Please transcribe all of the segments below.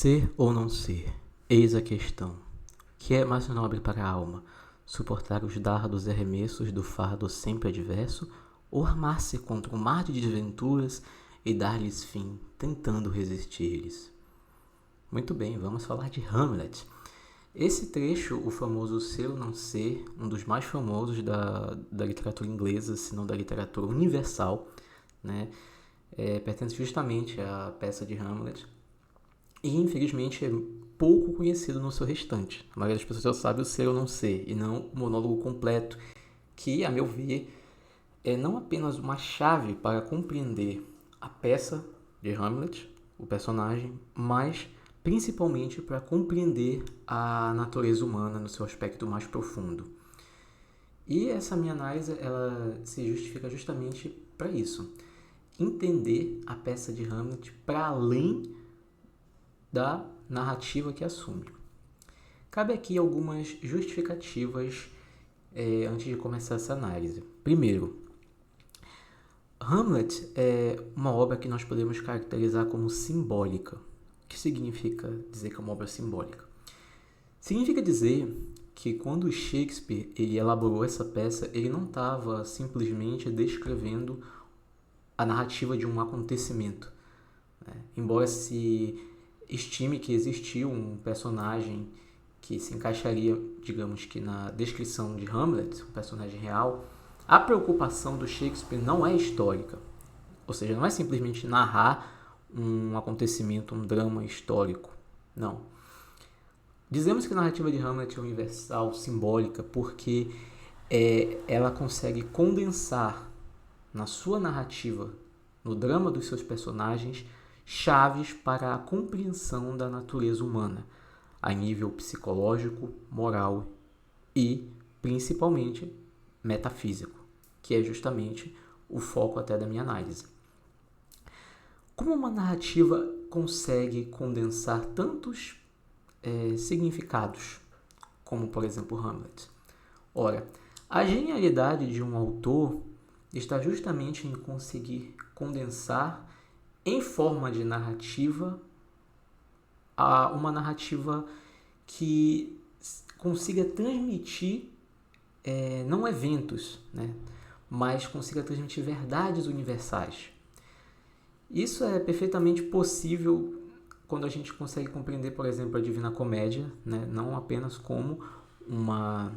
Ser ou não ser? Eis a questão. Que é mais nobre para a alma? Suportar os dardos e arremessos do fardo sempre adverso, ou armar-se contra um mar de desventuras e dar-lhes fim, tentando resistir-lhes? Muito bem, vamos falar de Hamlet. Esse trecho, o famoso Ser ou não ser, um dos mais famosos da literatura inglesa, se não da literatura universal, né? Pertence justamente à peça de Hamlet. E, infelizmente, é pouco conhecido no seu restante. A maioria das pessoas só sabe o ser ou não ser, e não o monólogo completo, que, a meu ver, é não apenas uma chave para compreender a peça de Hamlet, o personagem, mas principalmente para compreender a natureza humana no seu aspecto mais profundo. E essa minha análise ela se justifica justamente para isso. Entender a peça de Hamlet para além da narrativa que assume. Cabe aqui algumas justificativas antes de começar essa análise. Primeiro, Hamlet é uma obra que nós podemos caracterizar como simbólica. O que significa dizer que é uma obra simbólica? Significa dizer que quando Shakespeare ele elaborou essa peça, ele não estava simplesmente descrevendo a narrativa de um acontecimento. Embora se estime que existiu um personagem que se encaixaria, digamos que na descrição de Hamlet, um personagem real, a preocupação do Shakespeare não é histórica. Ou seja, não é simplesmente narrar um acontecimento, um drama histórico. Não. Dizemos que a narrativa de Hamlet é universal, simbólica, porque ela consegue condensar na sua narrativa, no drama dos seus personagens, chaves para a compreensão da natureza humana, a nível psicológico, moral e, principalmente, metafísico, que é justamente o foco até da minha análise. Como uma narrativa consegue condensar tantos significados, como, por exemplo, Hamlet? Ora, a genialidade de um autor está justamente em conseguir condensar em forma de narrativa uma narrativa que consiga transmitir não eventos, né, mas consiga transmitir verdades universais. Isso é perfeitamente possível quando a gente consegue compreender, por exemplo, a Divina Comédia, né, não apenas como uma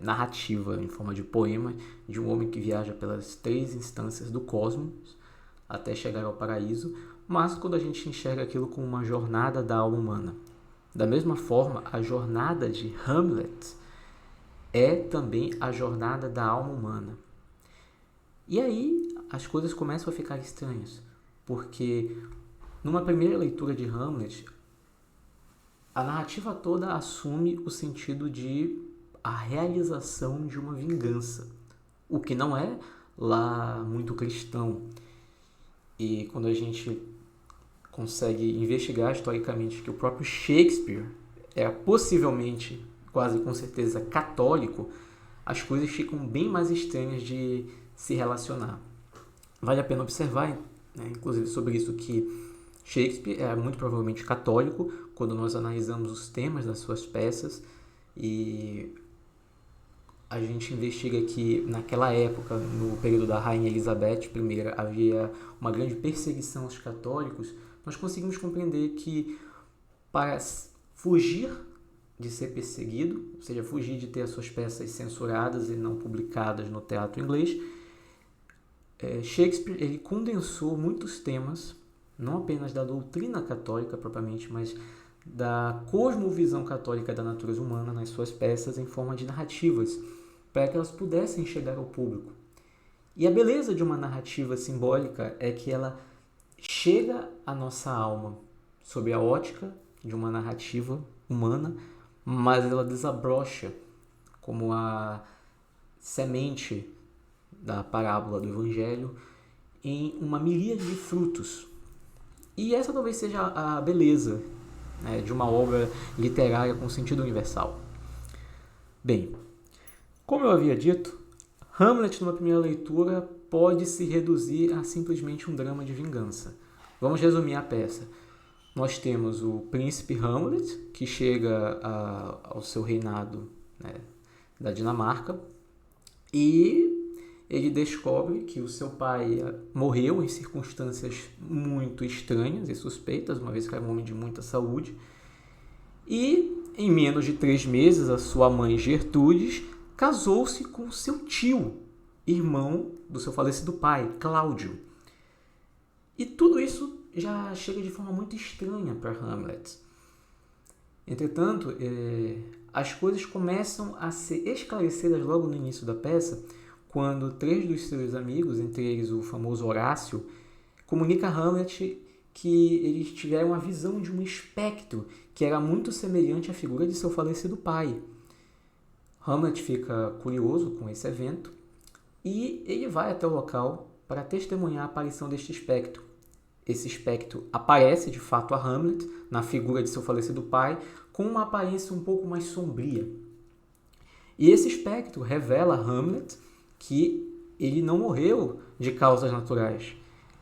narrativa em forma de poema de um homem que viaja pelas 3 instâncias do cosmos até chegar ao paraíso, mas quando a gente enxerga aquilo como uma jornada da alma humana. Da mesma forma, a jornada de Hamlet é também a jornada da alma humana. E aí as coisas começam a ficar estranhas, porque numa primeira leitura de Hamlet, a narrativa toda assume o sentido de a realização de uma vingança, o que não é lá muito cristão. E quando a gente consegue investigar historicamente que o próprio Shakespeare era possivelmente, quase com certeza, católico, as coisas ficam bem mais estranhas de se relacionar. Vale a pena observar, né, inclusive sobre isso, que Shakespeare era muito provavelmente católico quando nós analisamos os temas das suas peças, e a gente investiga que naquela época, no período da Rainha Elizabeth I, havia uma grande perseguição aos católicos. Nós conseguimos compreender que para fugir de ser perseguido, ou seja, fugir de ter as suas peças censuradas e não publicadas no teatro inglês, Shakespeare ele condensou muitos temas, não apenas da doutrina católica propriamente, mas da cosmovisão católica da natureza humana nas suas peças em forma de narrativas, para que elas pudessem chegar ao público. E a beleza de uma narrativa simbólica é que ela chega à nossa alma sob a ótica de uma narrativa humana, mas ela desabrocha como a semente da parábola do Evangelho em uma miríade de frutos. E essa talvez seja a beleza, né, de uma obra literária com sentido universal. Bem, como eu havia dito, Hamlet, numa primeira leitura, pode se reduzir a simplesmente um drama de vingança. Vamos resumir a peça. nós temos o príncipe Hamlet, que chega ao seu reinado, né, da Dinamarca, e ele descobre que o seu pai morreu em circunstâncias muito estranhas e suspeitas, uma vez que era um homem de muita saúde. E, em menos de 3 meses, a sua mãe Gertrudes casou-se com seu tio, irmão do seu falecido pai, Cláudio. E tudo isso já chega de forma muito estranha para Hamlet. Entretanto, as coisas começam a ser esclarecidas logo no início da peça, quando 3 dos seus amigos, entre eles o famoso Horácio, comunica a Hamlet que eles tiveram a visão de um espectro que era muito semelhante à figura de seu falecido pai. Hamlet fica curioso com esse evento e ele vai até o local para testemunhar a aparição deste espectro. Esse espectro aparece de fato a Hamlet, na figura de seu falecido pai, com uma aparência um pouco mais sombria. E esse espectro revela a Hamlet que ele não morreu de causas naturais,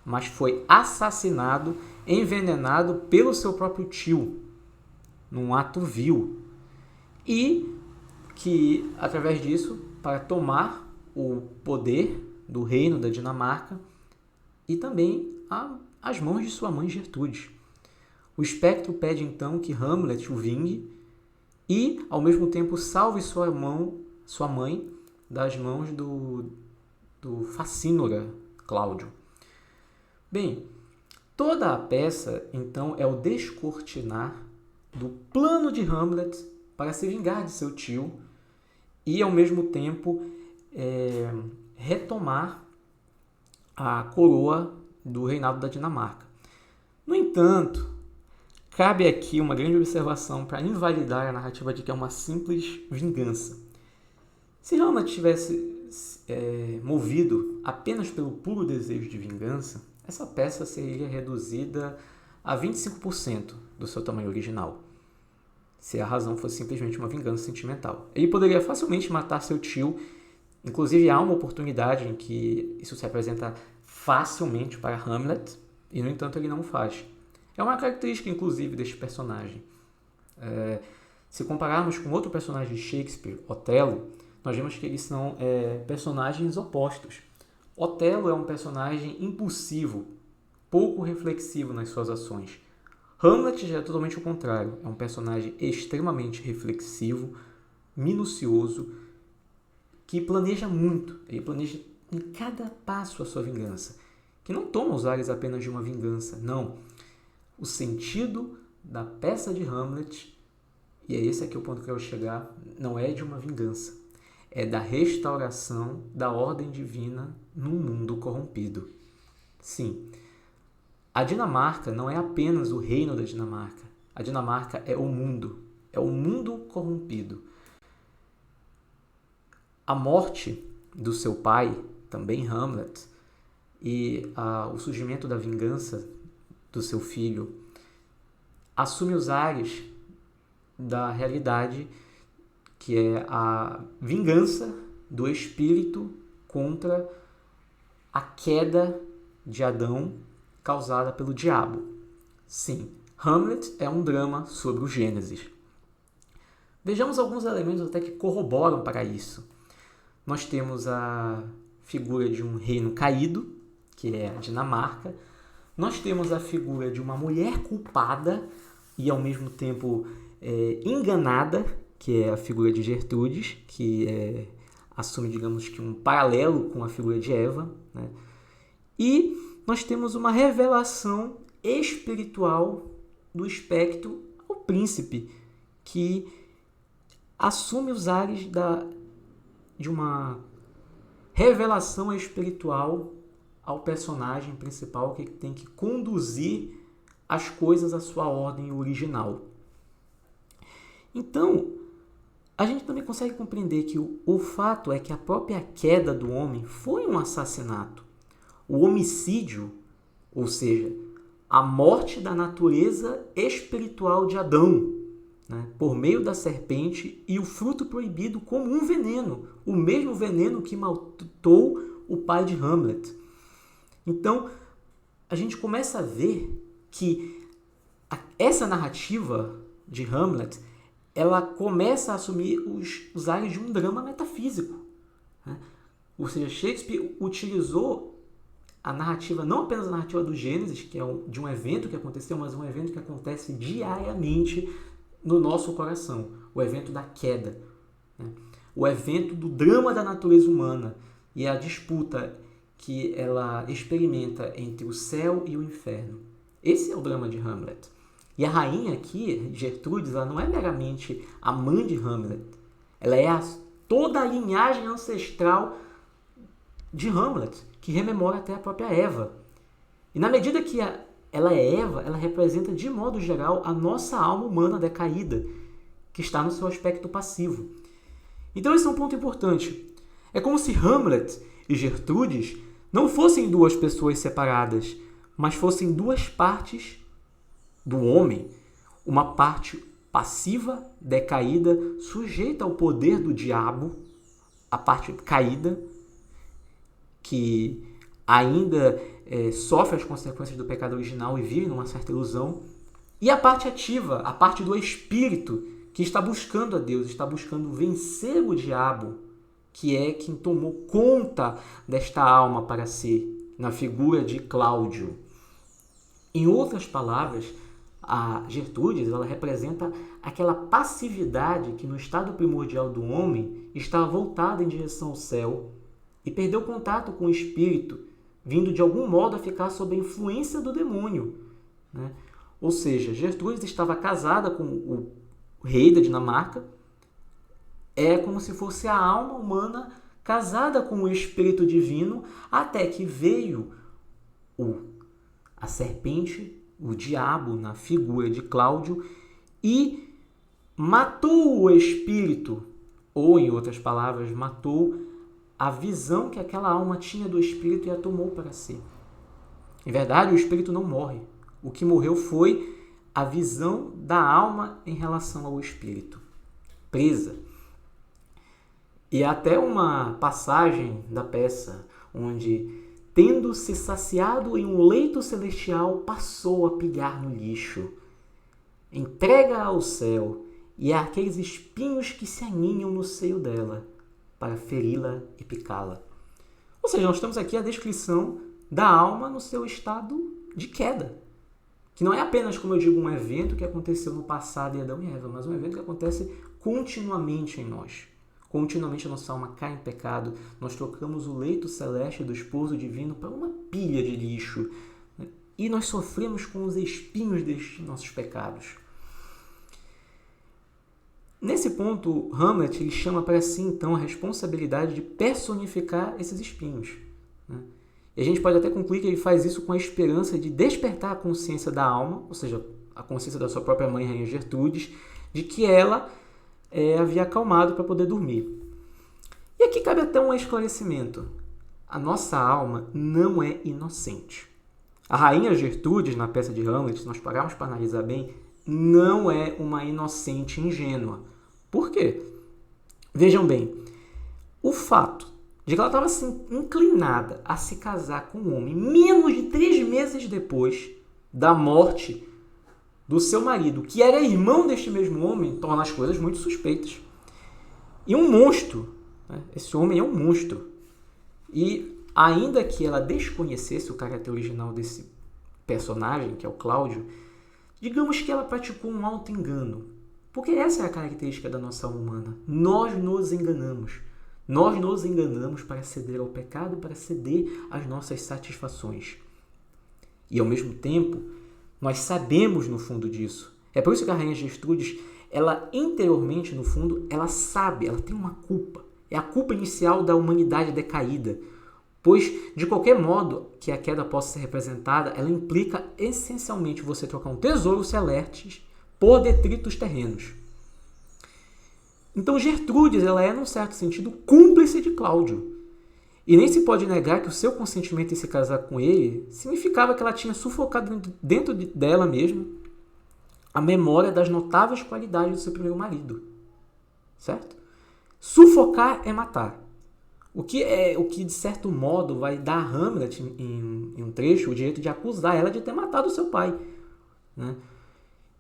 mas foi assassinado, envenenado pelo seu próprio tio, num ato vil. E que, através disso, para tomar o poder do reino da Dinamarca e também as mãos de sua mãe Gertrudes. O espectro pede então que Hamlet o vingue e, ao mesmo tempo, salve sua mãe das mãos do facínora Cláudio. Bem, toda a peça, então, é o descortinar do plano de Hamlet para se vingar de seu tio e, ao mesmo tempo, retomar a coroa do reinado da Dinamarca. No entanto, cabe aqui uma grande observação para invalidar a narrativa de que é uma simples vingança. Se Hamlet tivesse movido apenas pelo puro desejo de vingança, essa peça seria reduzida a 25% do seu tamanho original, se a razão fosse simplesmente uma vingança sentimental. Ele poderia facilmente matar seu tio, inclusive há uma oportunidade em que isso se apresenta facilmente para Hamlet, e no entanto ele não faz. É uma característica, inclusive, deste personagem. Se compararmos com outro personagem de Shakespeare, Otelo, nós vemos que eles são personagens opostos. Otelo é um personagem impulsivo, pouco reflexivo nas suas ações. Hamlet já é totalmente o contrário. É um personagem extremamente reflexivo, minucioso, que planeja muito. Ele planeja em cada passo a sua vingança, que não toma os ares apenas de uma vingança, não. O sentido da peça de Hamlet, e é esse aqui o ponto que eu quero chegar, não é de uma vingança, é da restauração da ordem divina num mundo corrompido. Sim, a Dinamarca não é apenas o reino da Dinamarca, a Dinamarca é o mundo corrompido. A morte do seu pai, também Hamlet, e o surgimento da vingança do seu filho assume os ares da realidade, que é a vingança do espírito contra a queda de Adão causada pelo diabo. Sim, Hamlet é um drama sobre o Gênesis. Vejamos alguns elementos até que corroboram para isso. Nós temos a figura de um reino caído, que é a Dinamarca. Nós temos a figura de uma mulher culpada e, ao mesmo tempo, enganada, que é a figura de Gertrudes, que assume, digamos que, um paralelo com a figura de Eva, né? E nós temos uma revelação espiritual do espectro ao príncipe, que assume os ares de uma revelação espiritual ao personagem principal, que tem que conduzir as coisas à sua ordem original. Então, a gente também consegue compreender que o fato é que a própria queda do homem foi um assassinato. O homicídio, ou seja, a morte da natureza espiritual de Adão, né, por meio da serpente, e o fruto proibido como um veneno, o mesmo veneno que matou o pai de Hamlet. Então, a gente começa a ver que essa narrativa de Hamlet, ela começa a assumir os ares de um drama metafísico, né? Ou seja, Shakespeare utilizou a narrativa, não apenas a narrativa do Gênesis, que é de um evento que aconteceu, mas um evento que acontece diariamente no nosso coração, o evento da queda, né? O evento do drama da natureza humana e a disputa que ela experimenta entre o céu e o inferno. Esse é o drama de Hamlet. E a rainha aqui, Gertrudes, ela não é meramente a mãe de Hamlet. Ela é toda a linhagem ancestral de Hamlet, que rememora até a própria Eva. E na medida que ela é Eva, ela representa, de modo geral, a nossa alma humana decaída, que está no seu aspecto passivo. Então esse é um ponto importante. É como se Hamlet e Gertrudes não fossem duas pessoas separadas, mas fossem duas partes do homem, uma parte passiva, decaída, sujeita ao poder do diabo, a parte caída, que ainda sofre as consequências do pecado original e vive numa certa ilusão, e a parte ativa, a parte do espírito, que está buscando a Deus, está buscando vencer o diabo, que é quem tomou conta desta alma para si, na figura de Cláudio. Em outras palavras, a Gertrudes, ela representa aquela passividade que no estado primordial do homem está voltada em direção ao céu e perdeu contato com o espírito, vindo de algum modo a ficar sob a influência do demônio, né? Ou seja, Gertrudes estava casada com o rei da Dinamarca, é como se fosse a alma humana casada com o espírito divino, até que veio a serpente, o diabo, na figura de Cláudio, e matou o espírito, ou, em outras palavras, matou a visão que aquela alma tinha do espírito e a tomou para si. Em verdade, o espírito não morre. O que morreu foi a visão da alma em relação ao espírito, presa. E há até uma passagem da peça onde, tendo se saciado em um leito celestial, passou a pilhar no lixo. Entrega ao céu e àqueles espinhos que se aninham no seio dela, para feri-la e picá-la. Ou seja, nós temos aqui a descrição da alma no seu estado de queda, que não é apenas, como eu digo, um evento que aconteceu no passado em Adão e Eva, mas um evento que acontece continuamente em nós. Continuamente a nossa alma cai em pecado, nós trocamos o leito celeste do esposo divino para uma pilha de lixo, né? E nós sofremos com os espinhos destes nossos pecados. Nesse ponto, Hamlet ele chama para si, então, a responsabilidade de personificar esses espinhos, né? E a gente pode até concluir que ele faz isso com a esperança de despertar a consciência da alma, ou seja, a consciência da sua própria mãe, Rainha Gertrudes, de que ela havia acalmado para poder dormir. E aqui cabe até um esclarecimento. A nossa alma não é inocente. A Rainha Gertrudes, na peça de Hamlet, se nós pararmos para analisar bem, não é uma inocente ingênua. Por quê? Vejam bem, o fato de que ela estava assim, inclinada a se casar com um homem menos de 3 meses depois da morte do seu marido, que era irmão deste mesmo homem, torna as coisas muito suspeitas. E um monstro, né? Esse homem é um monstro. E ainda que ela desconhecesse o caráter original desse personagem, que é o Cláudio, digamos que ela praticou um auto-engano. Porque essa é a característica da nossa alma humana. Nós nos enganamos. Nós nos enganamos para ceder ao pecado, para ceder às nossas satisfações. E ao mesmo tempo, nós sabemos no fundo disso. É por isso que a Rainha Gertrudes, ela interiormente, no fundo, ela sabe, ela tem uma culpa. É a culpa inicial da humanidade decaída. Pois, de qualquer modo que a queda possa ser representada, ela implica essencialmente você trocar um tesouro celeste por detritos terrenos. Então, Gertrudes, ela é, num certo sentido, cúmplice de Cláudio. E nem se pode negar que o seu consentimento em se casar com ele significava que ela tinha sufocado dentro dela mesma a memória das notáveis qualidades do seu primeiro marido. Certo? Sufocar é matar. O que de certo modo vai dar a Hamlet, em um trecho, o direito de acusar ela de ter matado o seu pai, né?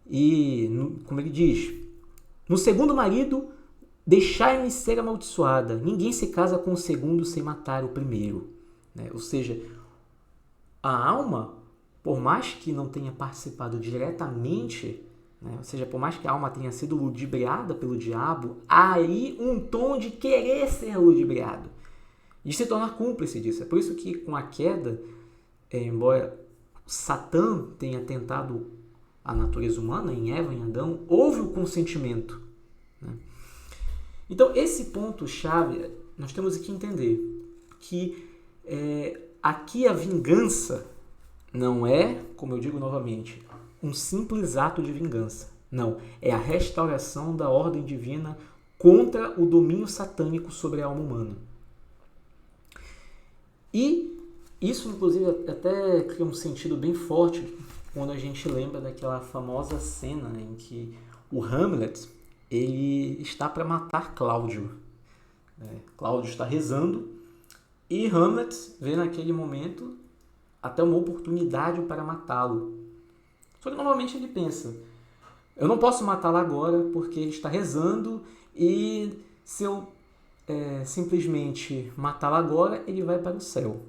E, como ele diz, no segundo marido, deixai-me ser amaldiçoada. Ninguém se casa com o segundo sem matar o primeiro. Né? Ou seja, a alma, por mais que não tenha participado diretamente, né? Ou seja, por mais que a alma tenha sido ludibriada pelo diabo, há aí um tom de querer ser ludibriado, de se tornar cúmplice disso. É por isso que com a queda, embora Satã tenha tentado a natureza humana, em Eva, em Adão, houve o consentimento. Né? Então, esse ponto-chave, nós temos que entender que aqui a vingança não é, como eu digo novamente, um simples ato de vingança. Não, é a restauração da ordem divina contra o domínio satânico sobre a alma humana. E isso, inclusive, até cria um sentido bem forte quando a gente lembra daquela famosa cena em que o Hamlet ele está para matar Cláudio. Cláudio está rezando e Hamlet vê naquele momento até uma oportunidade para matá-lo. Só que normalmente ele pensa, eu não posso matá-lo agora porque ele está rezando e se eu simplesmente matá-lo agora, ele vai para o céu.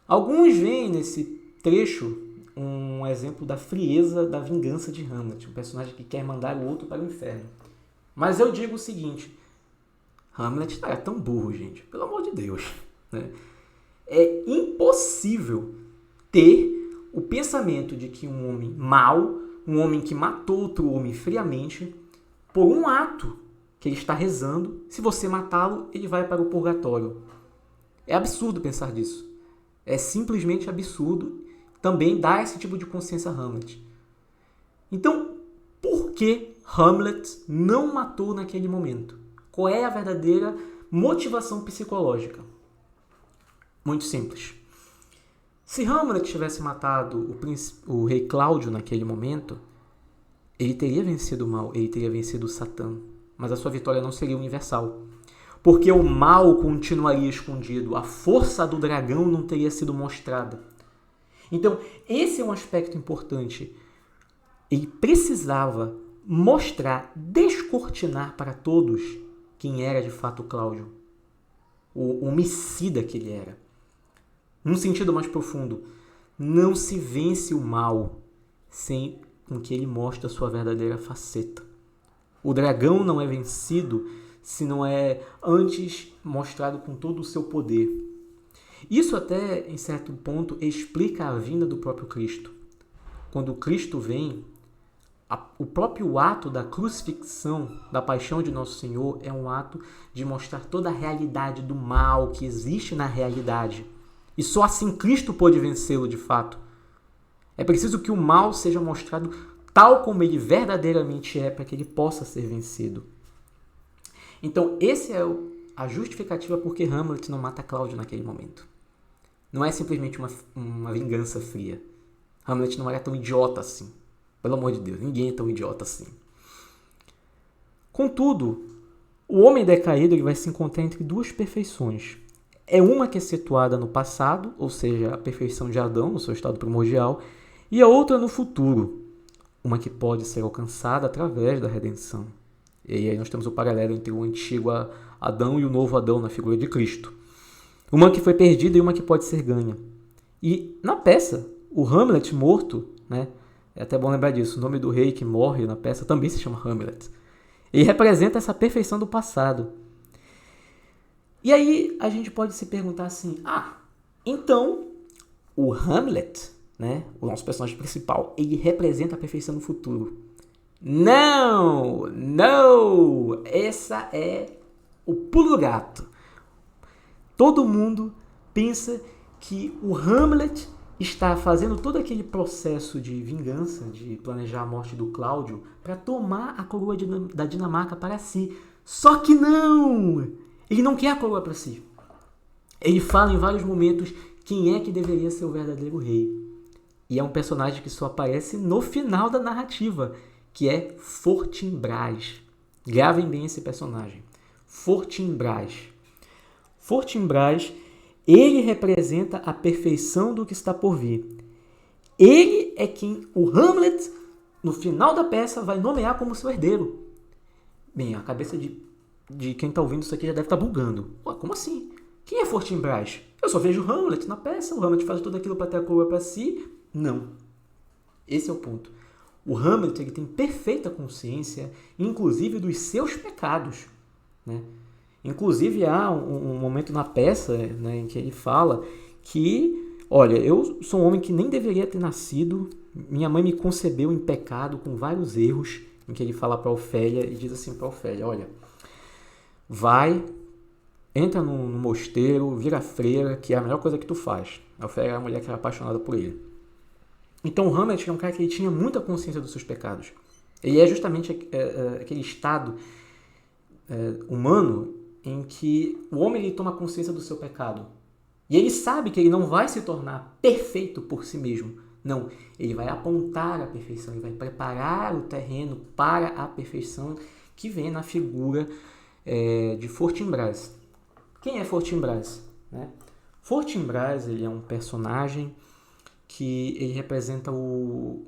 Alguns veem nesse trecho um exemplo da frieza da vingança de Hamlet, um personagem que quer mandar o outro para o inferno. Mas eu digo o seguinte, Hamlet não é tão burro, gente, pelo amor de Deus. Né? É impossível ter o pensamento de que um homem mau, um homem que matou outro homem friamente, por um ato que ele está rezando, se você matá-lo, ele vai para o purgatório. É absurdo pensar nisso. É simplesmente absurdo também dar esse tipo de consciência a Hamlet. Então, por que Hamlet não matou naquele momento? Qual é a verdadeira motivação psicológica? Muito simples. Se Hamlet tivesse matado o rei Cláudio naquele momento, ele teria vencido o mal, ele teria vencido o Satã, mas a sua vitória não seria universal. Porque o mal continuaria escondido, a força do dragão não teria sido mostrada. Então, esse é um aspecto importante. Ele precisava mostrar, descortinar para todos quem era de fato Cláudio, o homicida que ele era. Num sentido mais profundo, não se vence o mal sem que ele mostre a sua verdadeira faceta. O dragão não é vencido se não é antes mostrado com todo o seu poder. Isso até, em certo ponto, explica a vinda do próprio Cristo. Quando Cristo vem, o próprio ato da crucifixão, da paixão de Nosso Senhor, é um ato de mostrar toda a realidade do mal que existe na realidade. E só assim Cristo pôde vencê-lo de fato. É preciso que o mal seja mostrado tal como ele verdadeiramente é para que ele possa ser vencido. Então, essa é a justificativa por que Hamlet não mata Cláudio naquele momento. Não é simplesmente uma vingança fria. Hamlet não era tão idiota assim. Pelo amor de Deus, ninguém é tão idiota assim. Contudo, o homem decaído ele vai se encontrar entre duas perfeições. É uma que é situada no passado, ou seja, a perfeição de Adão, no seu estado primordial, e a outra no futuro, uma que pode ser alcançada através da redenção. E aí nós temos o paralelo entre o antigo Adão e o novo Adão na figura de Cristo. Uma que foi perdida e uma que pode ser ganha. E na peça, o Hamlet morto, né? É até bom lembrar disso, o nome do rei que morre na peça também se chama Hamlet. Ele representa essa perfeição do passado. E aí a gente pode se perguntar assim, então o Hamlet, né, o nosso personagem principal, ele representa a perfeição do futuro. Não! Essa é o pulo do gato. Todo mundo pensa que o Hamlet está fazendo todo aquele processo de vingança, de planejar a morte do Cláudio, para tomar a coroa da Dinamarca para si. Só que não! Ele não quer a coroa para si. Ele fala em vários momentos quem é que deveria ser o verdadeiro rei. E é um personagem que só aparece no final da narrativa, que é Fortinbras. Gravem bem esse personagem. Fortinbras. Fortinbras, ele representa a perfeição do que está por vir. Ele é quem o Hamlet no final da peça, vai nomear como seu herdeiro. Bem, a cabeça de quem está ouvindo isso aqui já deve estar bugando. Ué, como assim? Quem é Fortinbras? Eu só vejo Hamlet na peça, o Hamlet faz tudo aquilo para ter a coroa para si. Não. Esse é o ponto. O Hamlet ele tem perfeita consciência, inclusive dos seus pecados. Né? Inclusive há um momento na peça, né, em que ele fala que, olha, eu sou um homem que nem deveria ter nascido, minha mãe me concebeu em pecado com vários erros, em que ele fala para Ofélia e diz assim para Ofélia, olha, vai, entra no mosteiro, vira freira, que é a melhor coisa que tu faz. A Ofélia era a mulher que era apaixonada por ele. Então o Hamlet é um cara que ele tinha muita consciência dos seus pecados. Ele é justamente aquele estado humano em que o homem ele toma consciência do seu pecado. E ele sabe que ele não vai se tornar perfeito por si mesmo. Não, ele vai apontar a perfeição, ele vai preparar o terreno para a perfeição que vem na figura de Fortinbras. Quem é Fortinbras? Né? Fortinbras ele é um personagem que ele representa um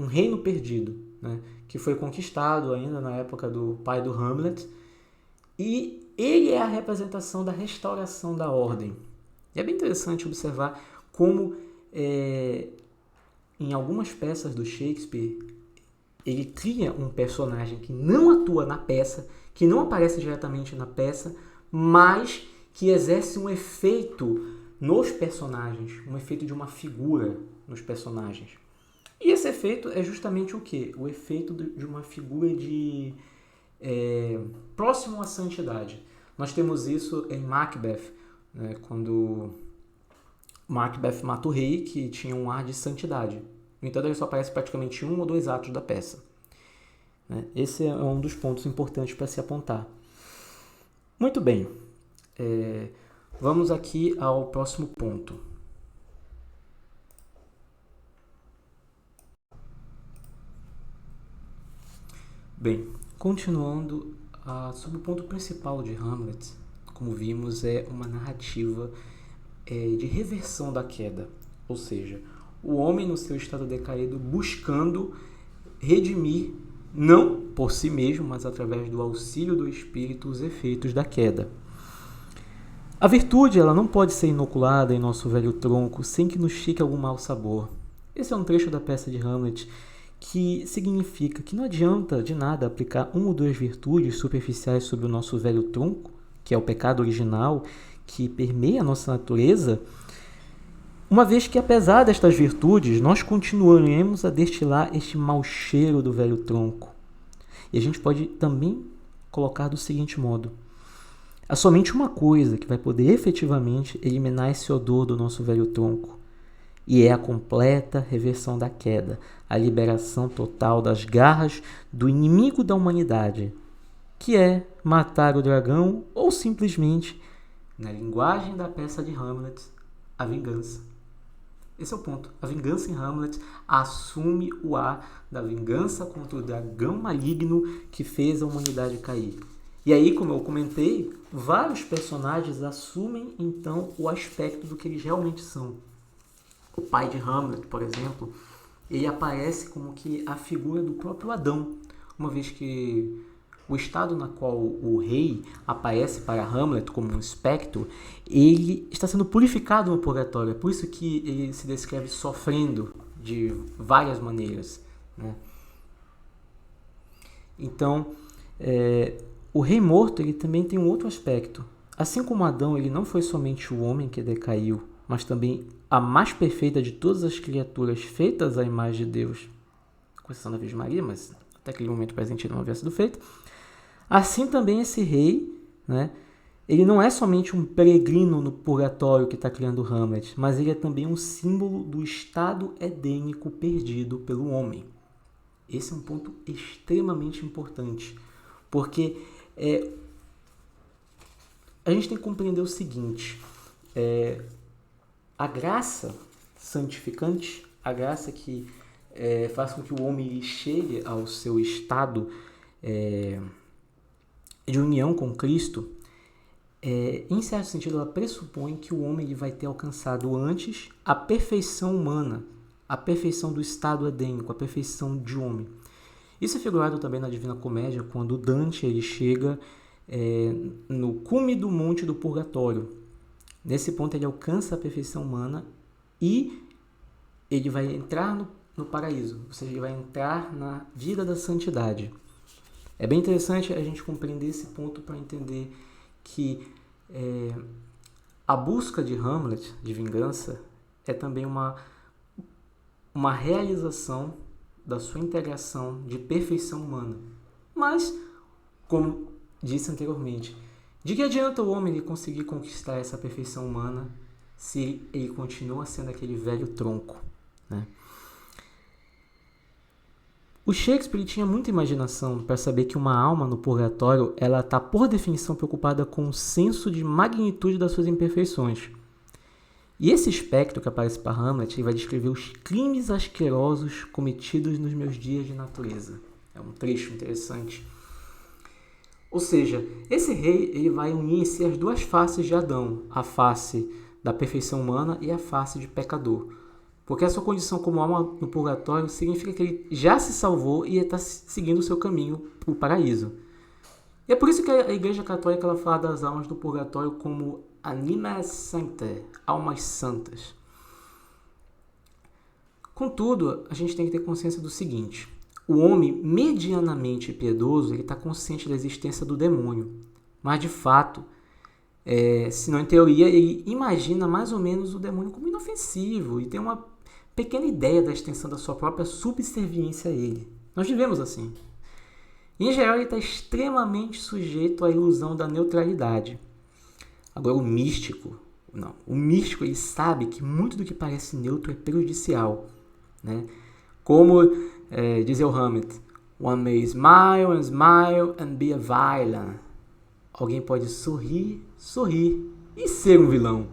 reino perdido, né? Que foi conquistado ainda na época do pai do Hamlet, e ele é a representação da restauração da ordem. E é bem interessante observar como, em algumas peças do Shakespeare, ele cria um personagem que não atua na peça, que não aparece diretamente na peça, mas que exerce um efeito nos personagens, um efeito de uma figura nos personagens. E esse efeito é justamente o quê? O efeito de uma figura próximo à santidade. Nós temos isso em Macbeth, né, quando Macbeth mata o rei, que tinha um ar de santidade. No entanto, ele só aparece praticamente em 1 ou 2 atos da peça. Esse é um dos pontos importantes para se apontar. Muito bem. Vamos aqui ao próximo ponto. Bem, continuando, sobre o ponto principal de Hamlet, como vimos, é uma narrativa de reversão da queda. Ou seja, o homem no seu estado decaído buscando redimir, não por si mesmo, mas através do auxílio do Espírito, os efeitos da queda. A virtude ela não pode ser inoculada em nosso velho tronco sem que nos fique algum mau sabor. Esse é um trecho da peça de Hamlet que significa que não adianta de nada aplicar 1 ou 2 virtudes superficiais sobre o nosso velho tronco, que é o pecado original, que permeia a nossa natureza, uma vez que, apesar destas virtudes, nós continuaremos a destilar este mau cheiro do velho tronco. E a gente pode também colocar do seguinte modo: há somente uma coisa que vai poder efetivamente eliminar esse odor do nosso velho tronco, e é a completa reversão da queda, a liberação total das garras do inimigo da humanidade, que é matar o dragão ou simplesmente, na linguagem da peça de Hamlet, a vingança. Esse é o ponto. A vingança em Hamlet assume o ar da vingança contra o dragão maligno que fez a humanidade cair. E aí, como eu comentei, vários personagens assumem então o aspecto do que eles realmente são. O pai de Hamlet, por exemplo, ele aparece como que a figura do próprio Adão, uma vez que o estado na qual o rei aparece para Hamlet como um espectro, ele está sendo purificado no purgatório. É por isso que ele se descreve sofrendo de várias maneiras. Né? Então, o rei morto ele também tem um outro aspecto. Assim como Adão ele não foi somente o homem que decaiu, mas também a mais perfeita de todas as criaturas feitas à imagem de Deus, com exceção da Virgem Maria, mas até aquele momento presente não havia sido feito. Assim também esse rei, né, ele não é somente um peregrino no purgatório que está criando Hamlet, mas ele é também um símbolo do estado edênico perdido pelo homem. Esse é um ponto extremamente importante, porque a gente tem que compreender o seguinte: a graça santificante, a graça que faz com que o homem chegue ao seu estado de união com Cristo, em certo sentido, ela pressupõe que o homem ele vai ter alcançado antes a perfeição humana, a perfeição do estado edênico, a perfeição de homem. Isso é figurado também na Divina Comédia, quando Dante ele chega no cume do monte do purgatório. Nesse ponto ele alcança a perfeição humana e ele vai entrar no paraíso, ou seja, ele vai entrar na vida da santidade. É bem interessante a gente compreender esse ponto para entender que a busca de Hamlet, de vingança, é também uma realização da sua integração de perfeição humana. Mas, como disse anteriormente, de que adianta o homem conseguir conquistar essa perfeição humana se ele continua sendo aquele velho tronco, né? O Shakespeare tinha muita imaginação para saber que uma alma no purgatório ela está, por definição, preocupada com o senso de magnitude das suas imperfeições. E esse espectro que aparece para Hamlet ele vai descrever os crimes asquerosos cometidos nos meus dias de natureza. É um trecho interessante. Ou seja, esse rei ele vai unir em si as duas faces de Adão, a face da perfeição humana e a face de pecador. Porque a sua condição como alma no purgatório significa que ele já se salvou e está seguindo o seu caminho para o paraíso. E é por isso que a Igreja Católica ela fala das almas do purgatório como animae sanctae, almas santas. Contudo, a gente tem que ter consciência do seguinte: o homem medianamente piedoso ele está consciente da existência do demônio, mas de fato, se não em teoria, ele imagina mais ou menos o demônio como inofensivo e tem uma pequena ideia da extensão da sua própria subserviência a ele. Nós vivemos assim. Em geral, ele está extremamente sujeito à ilusão da neutralidade. Agora, o místico ele sabe que muito do que parece neutro é prejudicial, né? Como dizia o Hamlet, one may smile and be a villain. Alguém pode sorrir e ser um vilão.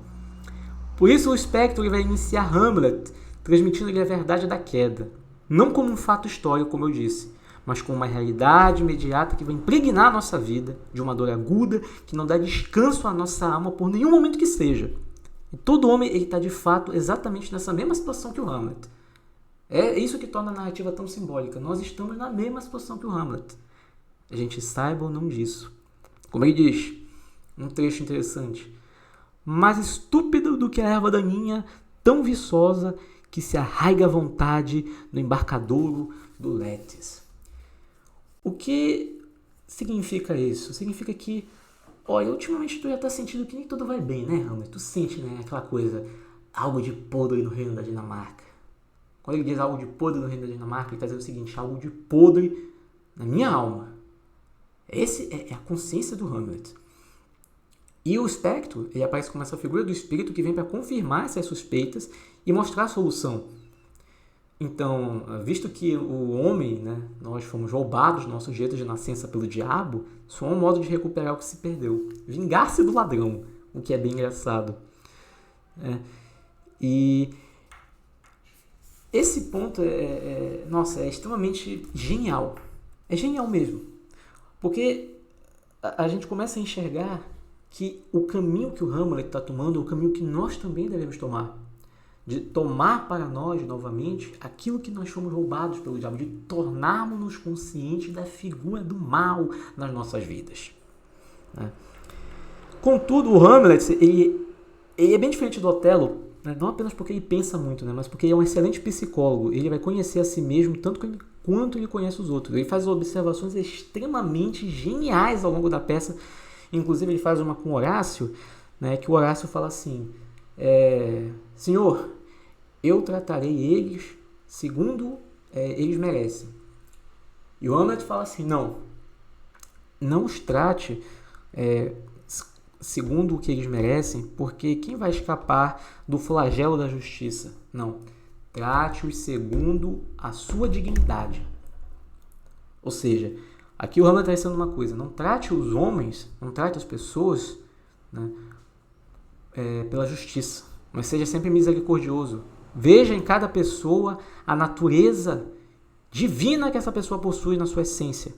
Por isso o espectro ele vai iniciar Hamlet, transmitindo-lhe a verdade da queda. Não como um fato histórico, como eu disse, mas como uma realidade imediata que vai impregnar a nossa vida de uma dor aguda que não dá descanso à nossa alma por nenhum momento que seja. E todo homem está de fato exatamente nessa mesma situação que o Hamlet. É isso que torna a narrativa tão simbólica. Nós estamos na mesma situação que o Hamlet. A gente saiba ou não disso. Como ele diz, um trecho interessante: mais estúpido do que a erva daninha, tão viçosa que se arraiga à vontade no embarcadouro do Letes. O que significa isso? Significa que, olha, ultimamente tu já tá sentindo que nem tudo vai bem, né, Hamlet? Tu sente, né, aquela coisa, algo de podre no reino da Dinamarca. Quando ele diz algo de podre no reino da Dinamarca, ele está dizendo o seguinte: algo de podre na minha alma. Essa é a consciência do Hamlet. E o espectro, ele aparece como essa figura do espírito que vem para confirmar essas suspeitas e mostrar a solução. Então, visto que o homem, né, nós fomos roubados do nosso jeito de nascença pelo diabo, só há um modo de recuperar o que se perdeu: vingar-se do ladrão, o que é bem engraçado. E esse ponto é extremamente genial. É genial mesmo. Porque a gente começa a enxergar que o caminho que o Hamlet está tomando é o caminho que nós também devemos tomar. De tomar para nós, novamente, aquilo que nós fomos roubados pelo diabo, de tornarmos-nos conscientes da figura do mal nas nossas vidas. Né? Contudo, o Hamlet ele é bem diferente do Otelo, né? Não apenas porque ele pensa muito, né? Mas porque ele é um excelente psicólogo. Ele vai conhecer a si mesmo tanto quanto ele conhece os outros. Ele faz observações extremamente geniais ao longo da peça. Inclusive, ele faz uma com Horácio, né? Que o Horácio fala assim: Senhor, eu tratarei eles segundo eles merecem. E o Hamlet fala assim: não os trate segundo o que eles merecem, porque quem vai escapar do flagelo da justiça? Não, trate-os segundo a sua dignidade. Ou seja, aqui o Hamlet está dizendo uma coisa: não trate os homens, não trate as pessoas, né, pela justiça, mas seja sempre misericordioso. Veja em cada pessoa a natureza divina que essa pessoa possui na sua essência,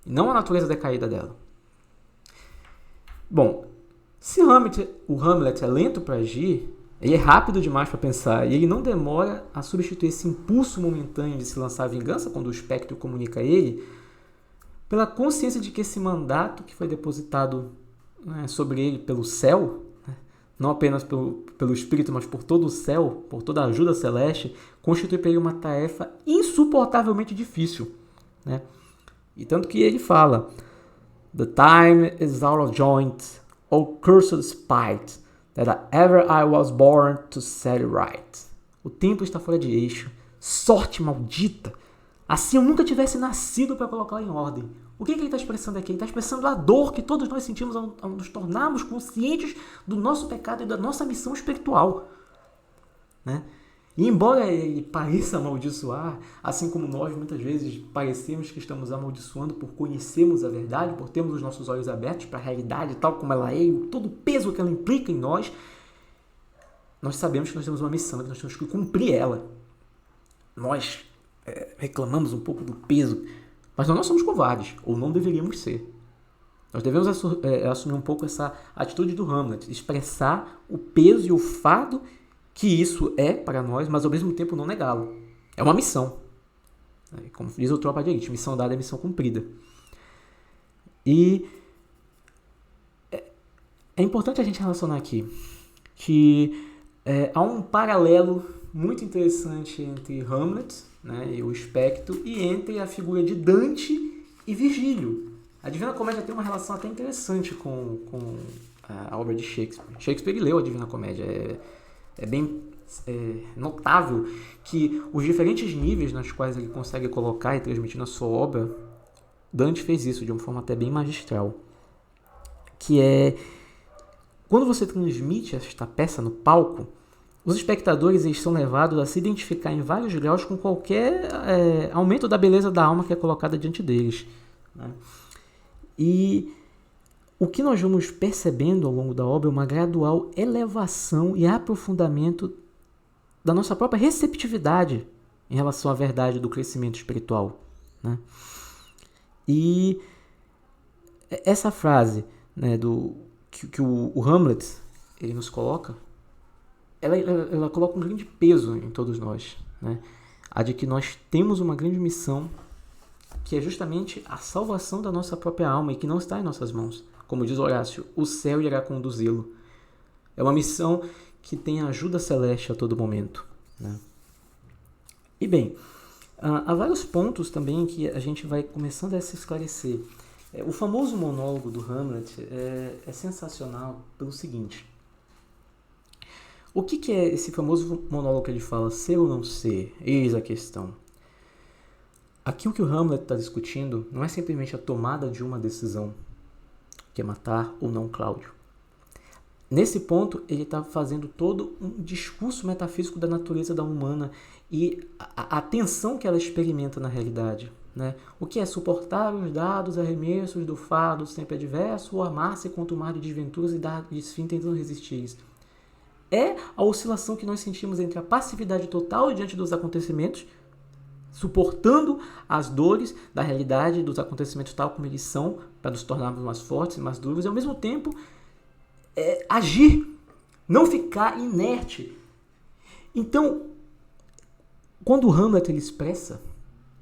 e não a natureza decaída dela. Bom, se o Hamlet é lento para agir, Ele é rápido demais para pensar e ele não demora a substituir esse impulso momentâneo de se lançar a vingança quando o espectro comunica a ele, pela consciência de que esse mandato que foi depositado, né, sobre ele pelo céu, né, não apenas pelo espírito, mas por todo o céu, por toda a ajuda celeste, constitui para ele uma tarefa insuportavelmente difícil, né? E tanto que ele fala: "The time is out of joint, O cursed spite, that ever I was born to set it right." O tempo está fora de eixo. Sorte maldita! Assim eu nunca tivesse nascido para colocá-la em ordem. O que ele está expressando aqui? Ele está expressando a dor que todos nós sentimos ao nos tornarmos conscientes do nosso pecado e da nossa missão espiritual, né? E embora ele pareça amaldiçoar, assim como nós muitas vezes parecemos que estamos amaldiçoando por conhecermos a verdade, por termos os nossos olhos abertos para a realidade tal como ela é, e todo o peso que ela implica em nós, nós sabemos que nós temos uma missão, que nós temos que cumprir ela. Nós reclamamos um pouco do peso, mas nós não somos covardes, ou não deveríamos ser. Nós devemos assumir um pouco essa atitude do Hamlet, expressar o peso e o fardo que isso é para nós, mas ao mesmo tempo não negá-lo. É uma missão. Como diz o Tropa de Elite, missão dada é missão cumprida. E é importante a gente relacionar aqui que há um paralelo muito interessante entre Hamlet, né, e o espectro, e entre a figura de Dante e Virgílio. A Divina Comédia tem uma relação até interessante com a obra de Shakespeare. Shakespeare leu a Divina Comédia. É bem notável que os diferentes níveis nos quais ele consegue colocar e transmitir na sua obra, Dante fez isso de uma forma até bem magistral. Que é, quando você transmite esta peça no palco, os espectadores eles são levados a se identificar em vários graus com qualquer aumento da beleza da alma que é colocada diante deles, né? E o que nós vamos percebendo ao longo da obra é uma gradual elevação e aprofundamento da nossa própria receptividade em relação à verdade do crescimento espiritual, né? E essa frase, né, que o Hamlet ele nos coloca, ela coloca um grande peso em todos nós, né? A de que nós temos uma grande missão, que é justamente a salvação da nossa própria alma e que não está em nossas mãos. Como diz Horácio, o céu irá conduzi-lo. É uma missão que tem ajuda celeste a todo momento, né? E bem, há vários pontos também que a gente vai começando a se esclarecer. O famoso monólogo do Hamlet é sensacional pelo seguinte. O que é esse famoso monólogo que ele fala? Ser ou não ser? Eis a questão. Aqui o que o Hamlet está discutindo não é simplesmente a tomada de uma decisão, que é matar ou não Cláudio. Nesse ponto, ele está fazendo todo um discurso metafísico da natureza da humana e a tensão que ela experimenta na realidade, né? O que é suportar os dados arremessos do fardo sempre adverso ou amar-se contra o mar de desventuras e dar desfim tentando resistir. É a oscilação que nós sentimos entre a passividade total diante dos acontecimentos, suportando as dores da realidade dos acontecimentos tal como eles são, para nos tornarmos mais fortes e mais duros, e ao mesmo tempo agir, não ficar inerte. Então, quando o Hamlet ele expressa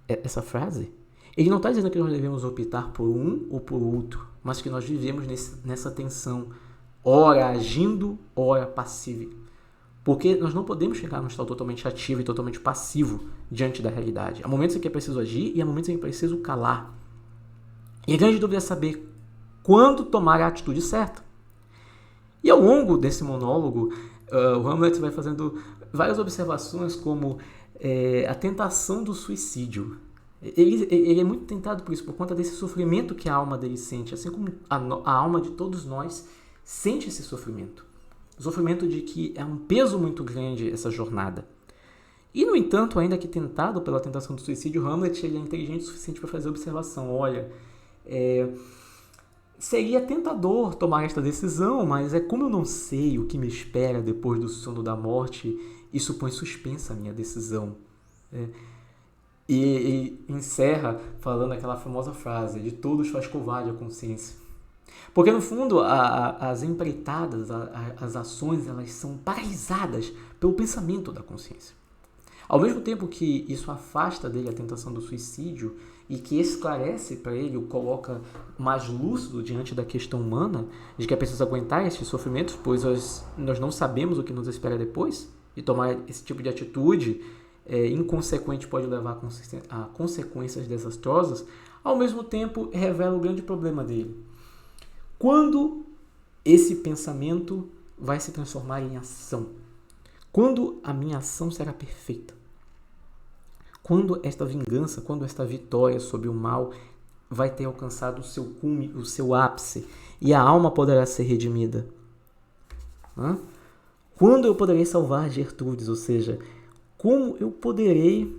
essa frase, ele não está dizendo que nós devemos optar por um ou por outro, mas que nós vivemos nessa tensão, ora agindo, ora passivo. Porque nós não podemos chegar num estado totalmente ativo e totalmente passivo diante da realidade. Há momentos em que é preciso agir e há momentos em que é preciso calar. E a grande dúvida é saber quando tomar a atitude certa. E ao longo desse monólogo, o Hamlet vai fazendo várias observações como a tentação do suicídio. Ele é muito tentado por isso, por conta desse sofrimento que a alma dele sente, assim como a alma de todos nós sente esse sofrimento. O sofrimento de que é um peso muito grande essa jornada. E, no entanto, ainda que tentado pela tentação do suicídio, Hamlet ele é inteligente o suficiente para fazer a observação. Olha, seria tentador tomar esta decisão, mas como eu não sei o que me espera depois do sono da morte, isso põe suspensa a minha decisão. E encerra falando aquela famosa frase: de todos faz covarde a consciência. Porque, no fundo, as empreitadas, as ações, elas são paralisadas pelo pensamento da consciência. Ao mesmo tempo que isso afasta dele a tentação do suicídio e que esclarece para ele, o coloca mais lúcido diante da questão humana, de que é preciso aguentar esses sofrimentos, pois nós não sabemos o que nos espera depois, e tomar esse tipo de atitude inconsequente pode levar a consequências desastrosas, ao mesmo tempo revela o grande problema dele. Quando esse pensamento vai se transformar em ação? Quando a minha ação será perfeita? Quando esta vingança, quando esta vitória sobre o mal vai ter alcançado o seu cume, o seu ápice, e a alma poderá ser redimida? Quando eu poderei salvar Gertrudes? Ou seja, como eu poderei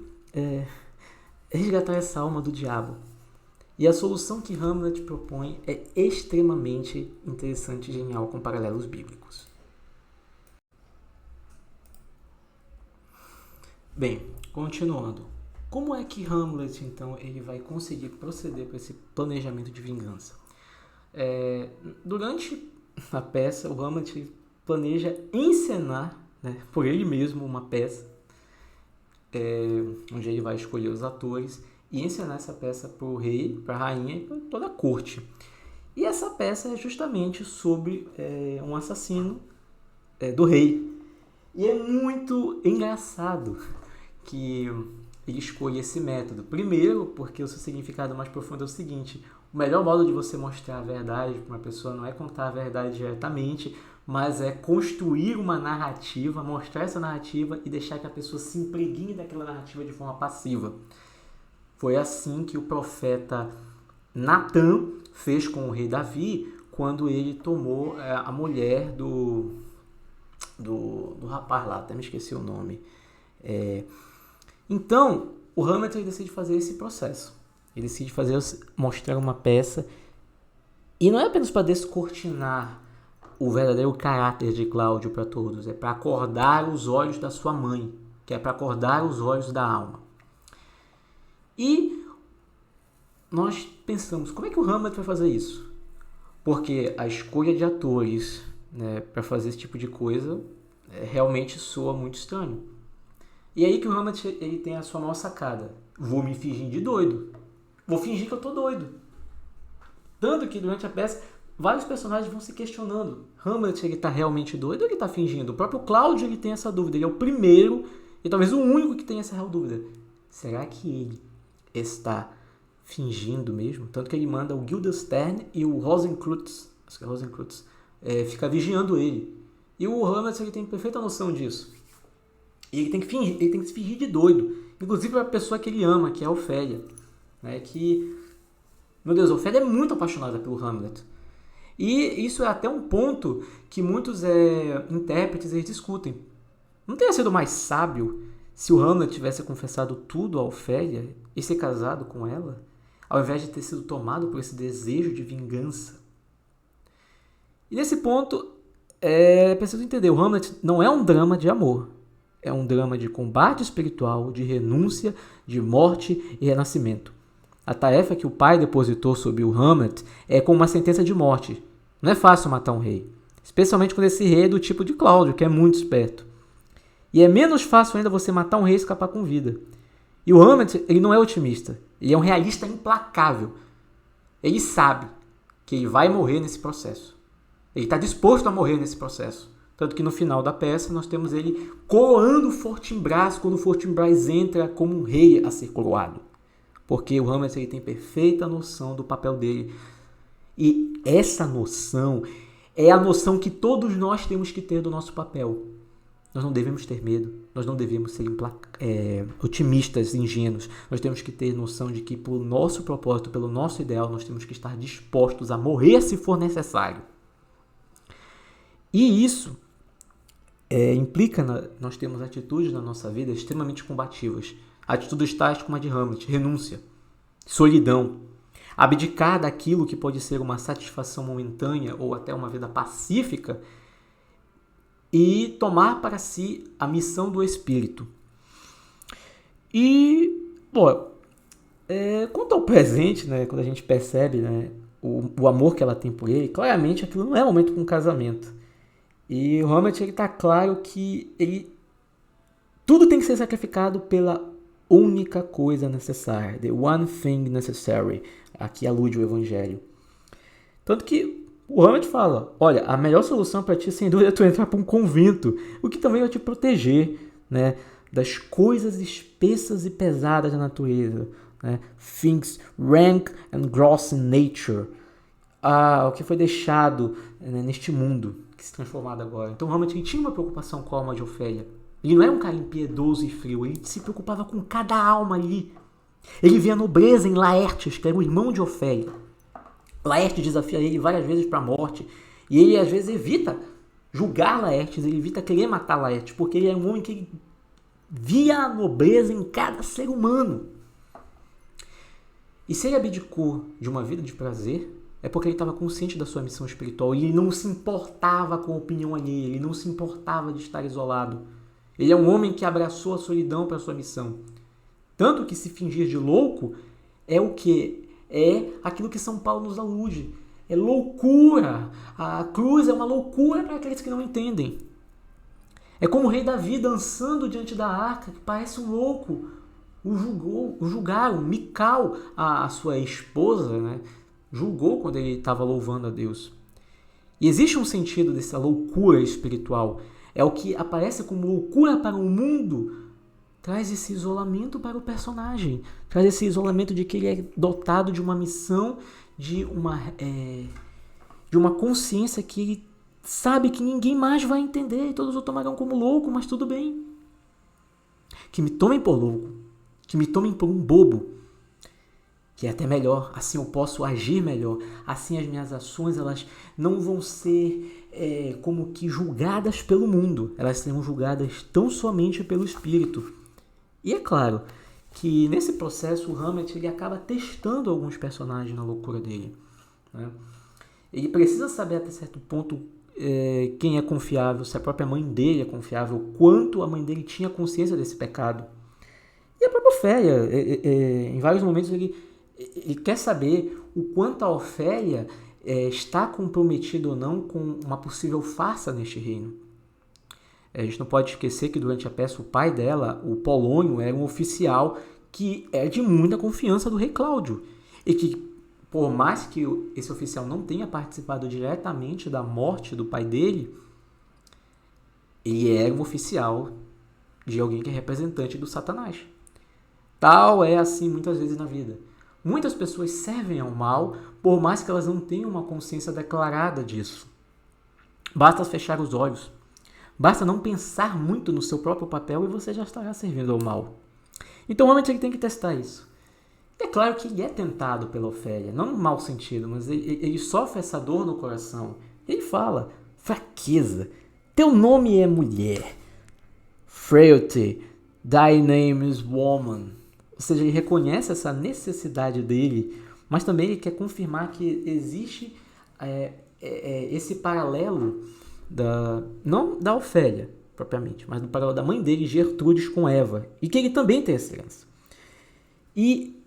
resgatar essa alma do diabo? E a solução que Hamlet propõe é extremamente interessante e genial com paralelos bíblicos. Bem, continuando. Como é que Hamlet, então, ele vai conseguir proceder com esse planejamento de vingança? Durante a peça, o Hamlet planeja encenar, por ele mesmo, uma peça, onde ele vai escolher os atores e encenar essa peça para o rei, para a rainha e para toda a corte. E essa peça é justamente sobre um assassino do rei. E é muito engraçado que ele escolha esse método. Primeiro, porque o seu significado mais profundo é o seguinte: o melhor modo de você mostrar a verdade para uma pessoa não é contar a verdade diretamente, mas é construir uma narrativa, mostrar essa narrativa e deixar que a pessoa se impregne daquela narrativa de forma passiva. Foi assim que o profeta Natan fez com o rei Davi quando ele tomou a mulher do rapaz lá, até me esqueci o nome. Então, o Hamlet decide fazer esse processo. Ele decide mostrar uma peça, e não é apenas para descortinar o verdadeiro caráter de Cláudio para todos, é para acordar os olhos da sua mãe, que é para acordar os olhos da alma. E nós pensamos, como é que o Hamlet vai fazer isso? Porque a escolha de atores para fazer esse tipo de coisa realmente soa muito estranho. E aí que o Hamlet ele tem a sua maior sacada. Vou me fingir de doido. Vou fingir que eu tô doido. Tanto que durante a peça, vários personagens vão se questionando. Hamlet, ele tá realmente doido ou ele tá fingindo? O próprio Cláudio, ele tem essa dúvida. Ele é o primeiro e talvez o único que tem essa real dúvida. Será que ele está fingindo mesmo? Tanto que ele manda o Guildenstern e o Rosenkreutz, acho que é Rosenkreutz, ficar vigiando ele. E o Hamlet, ele tem perfeita noção disso. E ele tem que se fingir de doido. Inclusive para a pessoa que ele ama, que é a Ofélia. Meu Deus, a Ofélia é muito apaixonada pelo Hamlet. E isso é até um ponto que muitos intérpretes eles discutem. Não teria sido mais sábio se o Hamlet tivesse confessado tudo a Ofélia e se casado com ela, ao invés de ter sido tomado por esse desejo de vingança? E nesse ponto, é preciso entender, o Hamlet não é um drama de amor. É um drama de combate espiritual, de renúncia, de morte e renascimento. A tarefa que o pai depositou sobre o Hamlet é como uma sentença de morte. Não é fácil matar um rei, especialmente quando esse rei é do tipo de Cláudio, que é muito esperto. E é menos fácil ainda você matar um rei e escapar com vida. E o Hamlet, ele não é otimista, ele é um realista implacável. Ele sabe que ele vai morrer nesse processo. Ele está disposto a morrer nesse processo. Tanto que no final da peça nós temos ele coroando o Fortinbras quando o Fortinbras entra como um rei a ser coroado. Porque o Hamlet ele tem perfeita noção do papel dele. E essa noção é a noção que todos nós temos que ter do nosso papel. Nós não devemos ter medo, nós não devemos ser otimistas, ingênuos. Nós temos que ter noção de que pelo nosso propósito, pelo nosso ideal, nós temos que estar dispostos a morrer se for necessário. E isso implica, nós temos atitudes na nossa vida extremamente combativas. Atitudes tais como a de Hamlet, renúncia, solidão, abdicar daquilo que pode ser uma satisfação momentânea ou até uma vida pacífica e tomar para si a missão do espírito. E, quanto ao presente, quando a gente percebe o amor que ela tem por ele, claramente aquilo não é momento para um casamento. E o Hamlet, ele tá claro que tudo tem que ser sacrificado pela única coisa necessária. The one thing necessary. Aqui alude o evangelho. Tanto que o Hamlet fala, olha, a melhor solução para ti, sem dúvida, é tu entrar para um convento, o que também vai te proteger, né, das coisas espessas e pesadas da natureza, né, things rank and gross in nature, o que foi deixado, né, neste mundo que se transformado agora. Então, o Hamlet tinha uma preocupação com a alma de Ofélia. Ele não é um cara impiedoso e frio, ele se preocupava com cada alma ali. Ele via nobreza em Laertes, que era o irmão de Ofélia. Laertes desafia ele várias vezes para a morte, e ele às vezes evita julgar Laertes, ele evita querer matar Laertes, porque ele é um homem que via a nobreza em cada ser humano. E se ele abdicou de uma vida de prazer, é porque ele estava consciente da sua missão espiritual, e ele não se importava com a opinião alheia, ele não se importava de estar isolado. Ele é um homem que abraçou a solidão para a sua missão. Tanto que se fingir de louco é o que? É aquilo que São Paulo nos alude. É loucura. A cruz é uma loucura para aqueles que não entendem. É como o rei Davi dançando diante da arca, que parece um louco. O julgaram. Mical, a sua esposa, né, julgou quando ele estava louvando a Deus. E existe um sentido dessa loucura espiritual. É o que aparece como loucura para o mundo, traz esse isolamento para o personagem. Traz esse isolamento de que ele é dotado de uma missão, de uma consciência que ele sabe que ninguém mais vai entender e todos o tomarão como louco, mas tudo bem. Que me tomem por louco, que me tomem por um bobo, que é até melhor, assim eu posso agir melhor, assim as minhas ações elas não vão ser como que julgadas pelo mundo, elas serão julgadas tão somente pelo Espírito. E é claro que nesse processo o Hamlet ele acaba testando alguns personagens na loucura dele, né? Ele precisa saber até certo ponto quem é confiável, se a própria mãe dele é confiável, quanto a mãe dele tinha consciência desse pecado. E a própria Ofélia, em vários momentos ele quer saber o quanto a Ofélia está comprometida ou não com uma possível farsa neste reino. A gente não pode esquecer que durante a peça o pai dela, o Polônio, era um oficial que é de muita confiança do rei Cláudio. E que, por mais que esse oficial não tenha participado diretamente da morte do pai dele, ele era um oficial de alguém que é representante do Satanás. Tal é assim muitas vezes na vida. Muitas pessoas servem ao mal, por mais que elas não tenham uma consciência declarada disso. Basta fechar os olhos. Basta não pensar muito no seu próprio papel e você já estará servindo ao mal. Então, realmente, ele tem que testar isso. É claro que ele é tentado pela Ofélia, não no mau sentido, mas ele sofre essa dor no coração. Ele fala, fraqueza, teu nome é mulher. Frailty, thy name is woman. Ou seja, ele reconhece essa necessidade dele, mas também ele quer confirmar que existe esse paralelo, não da Ofélia propriamente, mas do paralelo da mãe dele, Gertrudes, com Eva, e que ele também tem essa herança. E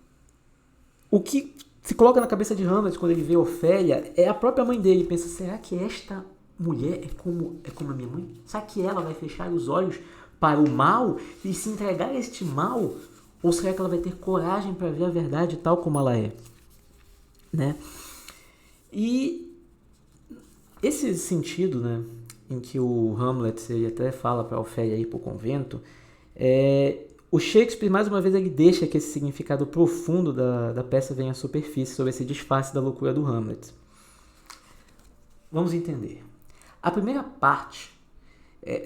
o que se coloca na cabeça de Hamlet quando ele vê Ofélia é a própria mãe dele. Ele pensa, será que esta mulher é como a minha mãe? Será que ela vai fechar os olhos para o mal e se entregar a este mal? Ou será que ela vai ter coragem para ver a verdade tal como ela é? Né? E esse sentido, né, em que o Hamlet ele até fala para Ofélia ir para o convento, o Shakespeare, mais uma vez, ele deixa que esse significado profundo da peça venha à superfície sobre esse disfarce da loucura do Hamlet. Vamos entender. A primeira parte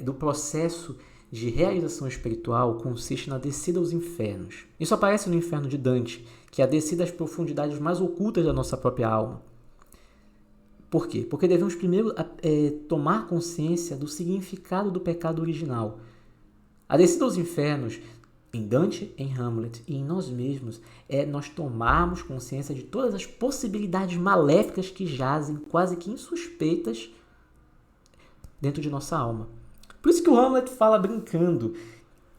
do processo de realização espiritual consiste na descida aos infernos. Isso aparece no Inferno de Dante, que é a descida às profundidades mais ocultas da nossa própria alma. Por quê? Porque devemos primeiro tomar consciência do significado do pecado original. A descida aos infernos, em Dante, em Hamlet e em nós mesmos, é nós tomarmos consciência de todas as possibilidades maléficas que jazem, quase que insuspeitas, dentro de nossa alma. Por isso que o Hamlet fala brincando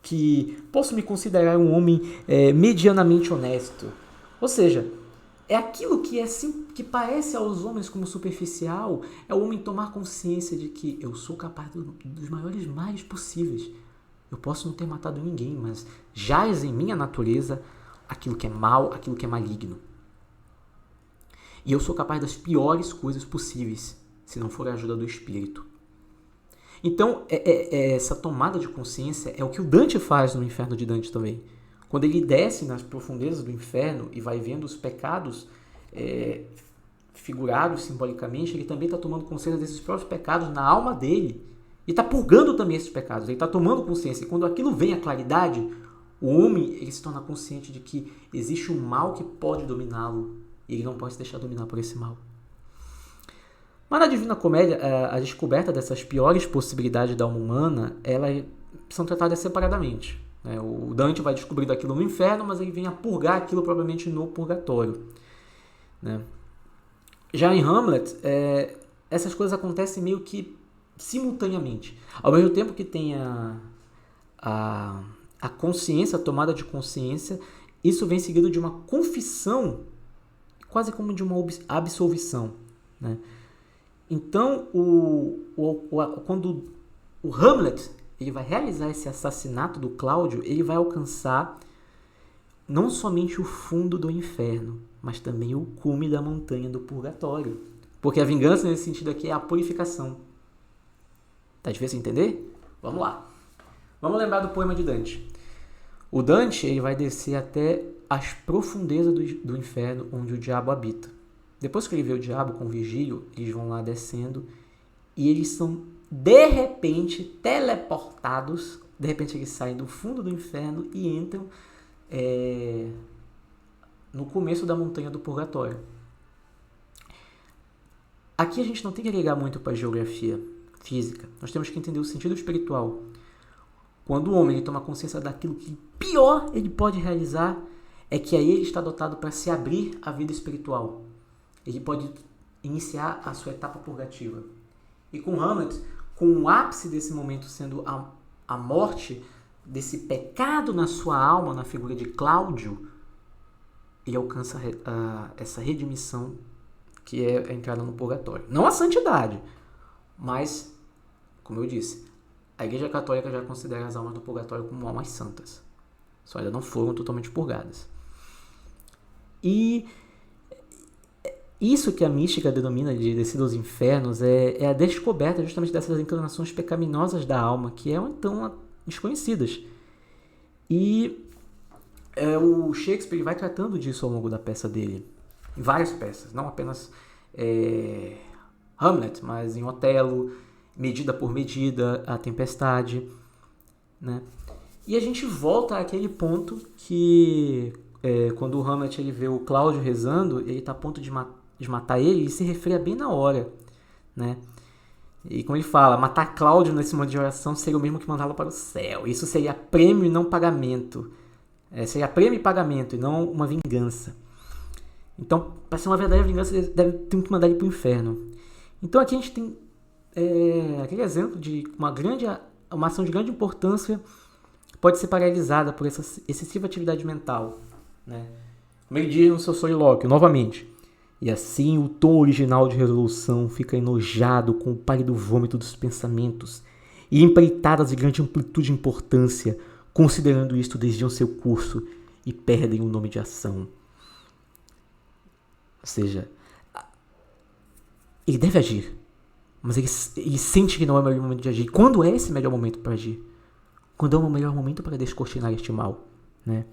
que posso me considerar um homem medianamente honesto. Ou seja, É aquilo que que parece aos homens como superficial, é o homem tomar consciência de que eu sou capaz dos maiores males possíveis. Eu posso não ter matado ninguém, mas jaz em minha natureza aquilo que é mal, aquilo que é maligno. E eu sou capaz das piores coisas possíveis, se não for a ajuda do Espírito. Então, essa tomada de consciência é o que o Dante faz no Inferno de Dante também. Quando ele desce nas profundezas do inferno e vai vendo os pecados figurados simbolicamente, ele também está tomando consciência desses próprios pecados na alma dele e está purgando também esses pecados. Ele está tomando consciência. E quando aquilo vem à claridade, o homem ele se torna consciente de que existe um mal que pode dominá-lo e ele não pode se deixar dominar por esse mal. Mas na Divina Comédia, a descoberta dessas piores possibilidades da alma humana, elas são tratadas separadamente. O Dante vai descobrindo aquilo no inferno, mas ele vem a purgar aquilo propriamente no purgatório. Já em Hamlet, essas coisas acontecem meio que simultaneamente. Ao mesmo tempo que tem a consciência, a tomada de consciência, isso vem seguido de uma confissão, quase como de uma absolvição. Então, quando o Hamlet ele vai realizar esse assassinato do Cláudio, ele vai alcançar não somente o fundo do inferno, mas também o cume da montanha do purgatório. Porque a vingança, nesse sentido aqui, é a purificação. Tá difícil entender? Vamos lá. Vamos lembrar do poema de Dante. O Dante ele vai descer até as profundezas do inferno, onde o diabo habita. Depois que ele vê o diabo com Virgílio, eles vão lá descendo e eles são, de repente, teleportados. De repente eles saem do fundo do inferno e entram no começo da montanha do purgatório. Aqui a gente não tem que ligar muito para a geografia física. Nós temos que entender o sentido espiritual. Quando o homem ele toma consciência daquilo que pior ele pode realizar, é que aí ele está dotado para se abrir à vida espiritual. Ele pode iniciar a sua etapa purgativa. E com Hamlet, com o ápice desse momento sendo a morte desse pecado na sua alma, na figura de Cláudio, ele alcança essa redimissão que é a entrada no purgatório. Não a santidade, mas, como eu disse, a Igreja Católica já considera as almas do purgatório como almas santas. Só ainda não foram totalmente purgadas. E isso que a mística denomina de descida aos infernos é a descoberta justamente dessas inclinações pecaminosas da alma, que eram então desconhecidas. E o Shakespeare vai tratando disso ao longo da peça dele, em várias peças, não apenas Hamlet, mas em Otelo, Medida por Medida, A Tempestade, né? E a gente volta àquele ponto que quando o Hamlet ele vê o Cláudio rezando, ele está a ponto de matar ele, ele se refreia bem na hora, né? E como ele fala, matar Cláudio nesse momento de oração seria o mesmo que mandá-lo para o céu. Isso seria prêmio e não pagamento. Seria prêmio e pagamento e não uma vingança. Então, para ser uma verdadeira vingança, tem que mandar ele para o inferno. Então aqui a gente tem aquele exemplo de uma ação de grande importância pode ser paralisada por essa excessiva atividade mental, né? Como ele diz no seu solilóquio, novamente. E assim o tom original de resolução fica enojado com o pálido vômito dos pensamentos e empreitadas de grande amplitude e importância, considerando isto desviam seu curso e perdem o nome de ação. Ou seja, ele deve agir, mas ele sente que não é o melhor momento de agir. Quando é esse melhor momento para agir? Quando é o melhor momento para descortinar este mal, né?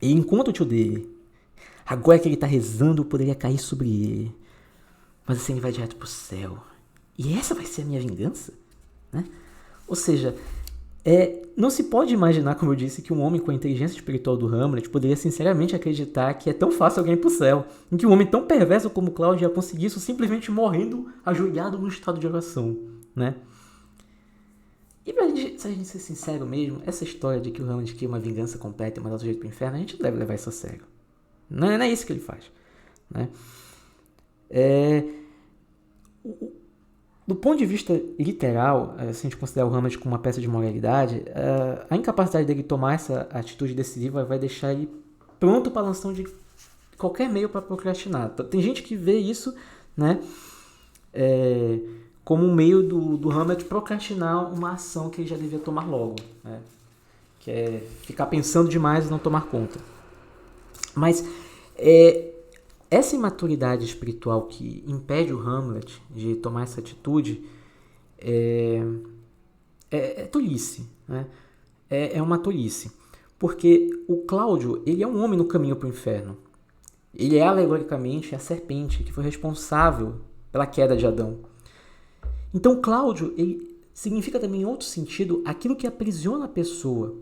E enquanto o tio dele, agora que ele está rezando, eu poderia cair sobre ele, mas assim ele vai direto para o céu. E essa vai ser a minha vingança, né? Ou seja, não se pode imaginar, como eu disse, que um homem com a inteligência espiritual do Hamlet poderia sinceramente acreditar que é tão fácil alguém ir para o céu, em que um homem tão perverso como Cláudio ia conseguir isso simplesmente morrendo ajoelhado no estado de oração, né? E se a gente ser sincero mesmo, essa história de que o Hamlet quer uma vingança completa e mandar o sujeito para o inferno, a gente não deve levar isso a sério. Não é isso que ele faz, né? Do ponto de vista literal, se a gente considerar o Hamlet como uma peça de moralidade, a incapacidade dele tomar essa atitude decisiva vai deixar ele pronto para lançar qualquer meio para procrastinar. Tem gente que vê isso, né, como um meio do Hamlet procrastinar uma ação que ele já devia tomar logo, né, que é ficar pensando demais e não tomar conta. Mas essa imaturidade espiritual que impede o Hamlet de tomar essa atitude é tolice, né? É uma tolice. Porque o Cláudio, ele é um homem no caminho para o inferno. Ele é alegoricamente a serpente que foi responsável pela queda de Adão. Então Cláudio, ele significa também em outro sentido aquilo que aprisiona a pessoa.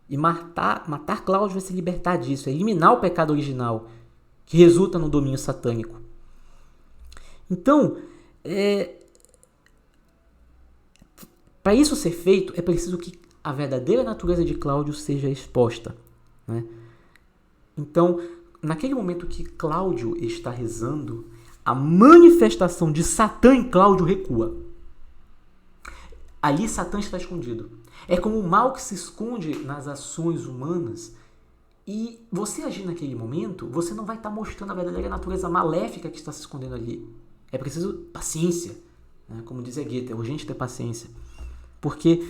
E matar Cláudio vai se libertar disso, é eliminar o pecado original, que resulta no domínio satânico. Então, para isso ser feito, é preciso que a verdadeira natureza de Cláudio seja exposta, né? Então, naquele momento que Cláudio está rezando, a manifestação de Satã em Cláudio recua. Ali Satã está escondido. É como o mal que se esconde nas ações humanas. E você agir naquele momento, você não vai estar mostrando a verdadeira natureza maléfica que está se escondendo ali. É preciso paciência, né? Como diz Goethe, é urgente ter paciência. Porque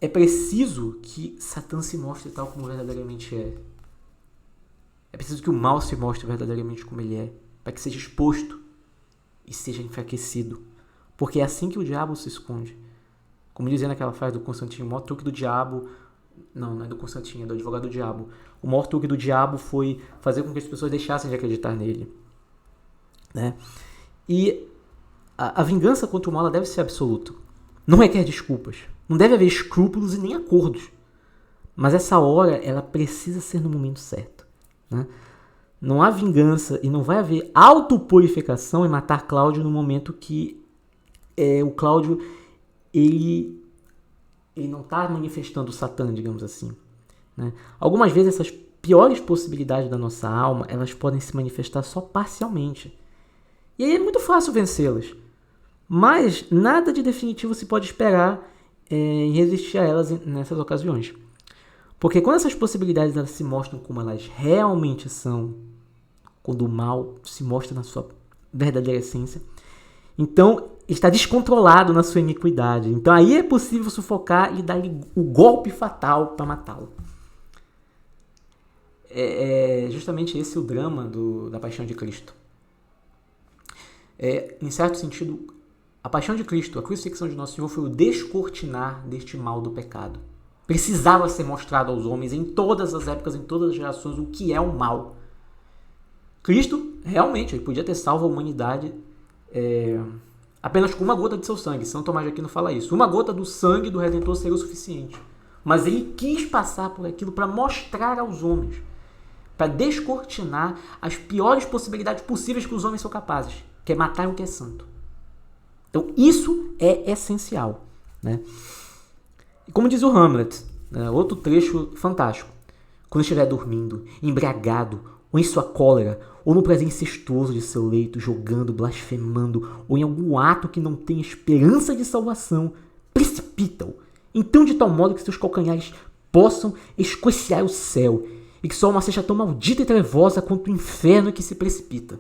é preciso que Satã se mostre tal como verdadeiramente é. É preciso que o mal se mostre verdadeiramente como ele é, para que seja exposto e seja enfraquecido. Porque é assim que o diabo se esconde. Como dizia naquela frase do Constantino, o maior truque do diabo... Não é do Constantino, é do advogado do diabo. O maior truque do diabo foi fazer com que as pessoas deixassem de acreditar nele, né? E a vingança contra o mal deve ser absoluta. Não requer desculpas. Não deve haver escrúpulos e nem acordos. Mas essa hora, ela precisa ser no momento certo, né? Não há vingança e não vai haver autopurificação em matar Cláudio no momento que o Cláudio ele não está manifestando o Satã, digamos assim, né? Algumas vezes essas piores possibilidades da nossa alma, elas podem se manifestar só parcialmente. E aí é muito fácil vencê-las. Mas nada de definitivo se pode esperar em resistir a elas nessas ocasiões. Porque quando essas possibilidades elas se mostram como elas realmente são, quando o mal se mostra na sua verdadeira essência, então está descontrolado na sua iniquidade. Então aí é possível sufocar e dar-lhe o golpe fatal para matá-lo. É justamente esse o drama da Paixão de Cristo. Em certo sentido, a Paixão de Cristo, a crucifixão de Nosso Senhor, foi o descortinar deste mal do pecado. Precisava ser mostrado aos homens em todas as épocas, em todas as gerações, o que é o mal. Cristo, realmente, ele podia ter salvo a humanidade apenas com uma gota de seu sangue. São Tomás de Aquino fala isso. Uma gota do sangue do Redentor seria o suficiente. Mas ele quis passar por aquilo para mostrar aos homens, para descortinar as piores possibilidades possíveis que os homens são capazes, que é matar o que é santo. Então isso é essencial, né? E como diz o Hamlet, né, outro trecho fantástico: quando estiver dormindo, embriagado, ou em sua cólera, ou no prazer incestuoso de seu leito, jogando, blasfemando, ou em algum ato que não tenha esperança de salvação, precipita-o, então de tal modo que seus calcanhares possam escociar o céu, e que sua alma seja tão maldita e trevosa quanto o inferno que se precipita.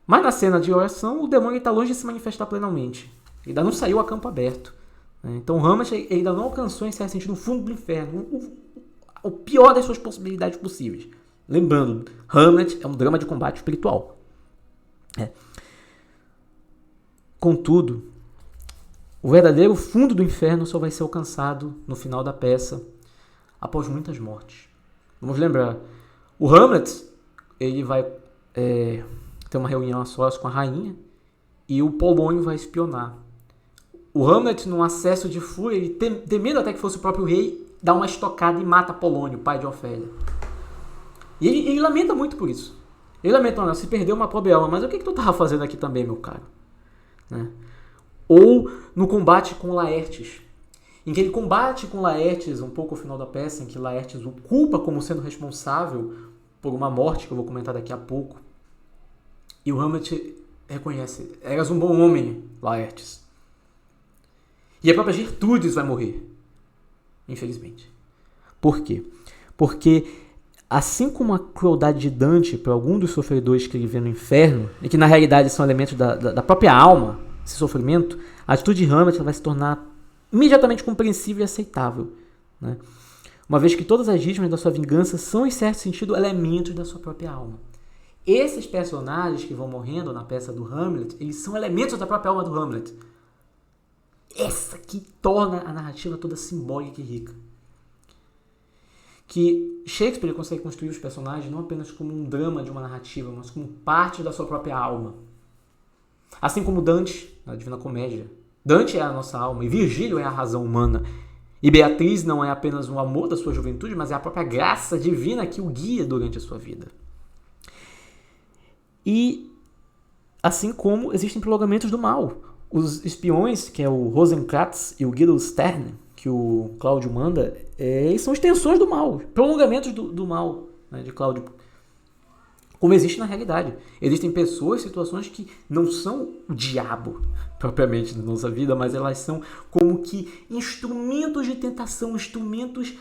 Mas na cena de oração, o demônio está longe de se manifestar plenamente. Ele ainda não saiu a campo aberto. Então Hamlet ainda não alcançou, em certo sentido, o fundo do inferno, o pior das suas possibilidades possíveis. Lembrando, Hamlet é um drama de combate espiritual. Contudo, o verdadeiro fundo do inferno só vai ser alcançado no final da peça, após muitas mortes. Vamos lembrar, o Hamlet ele vai ter uma reunião a sós com a rainha e o Polônio vai espionar. O Hamlet, num acesso de fúria, ele temendo até que fosse o próprio rei, dá uma estocada e mata Polônio, pai de Ofélia. E ele lamenta muito por isso. Ele lamenta, se perdeu uma pobre alma, mas o que tu estava fazendo aqui também, meu caro? Né? Ou no combate com Laertes, em que ele combate com Laertes um pouco ao final da peça, em que Laertes o culpa como sendo responsável por uma morte que eu vou comentar daqui a pouco. E o Hamlet reconhece: eras um bom homem, Laertes. E a própria Gertrudes vai morrer, infelizmente. Por quê? Porque assim como a crueldade de Dante para algum dos sofredores que ele vê no inferno, e que na realidade são elementos da própria alma, esse sofrimento, a atitude de Hamlet vai se tornar imediatamente compreensível e aceitável, né? Uma vez que todas as vítimas da sua vingança são, em certo sentido, elementos da sua própria alma. Esses personagens que vão morrendo na peça do Hamlet, eles são elementos da própria alma do Hamlet. Essa que torna a narrativa toda simbólica e rica. Que Shakespeare consegue construir os personagens não apenas como um drama de uma narrativa, mas como parte da sua própria alma. Assim como Dante, na Divina Comédia. Dante é a nossa alma e Virgílio é a razão humana. E Beatriz não é apenas um amor da sua juventude, mas é a própria graça divina que o guia durante a sua vida. E assim como existem prolongamentos do mal. Os espiões, que é o Rosencrantz e o Guildenstern, que o Cláudio manda, são extensões do mal, prolongamentos do mal, né, de Cláudio. Como existe na realidade. Existem pessoas, situações que não são o diabo, propriamente, na nossa vida, mas elas são como que instrumentos de tentação, instrumentos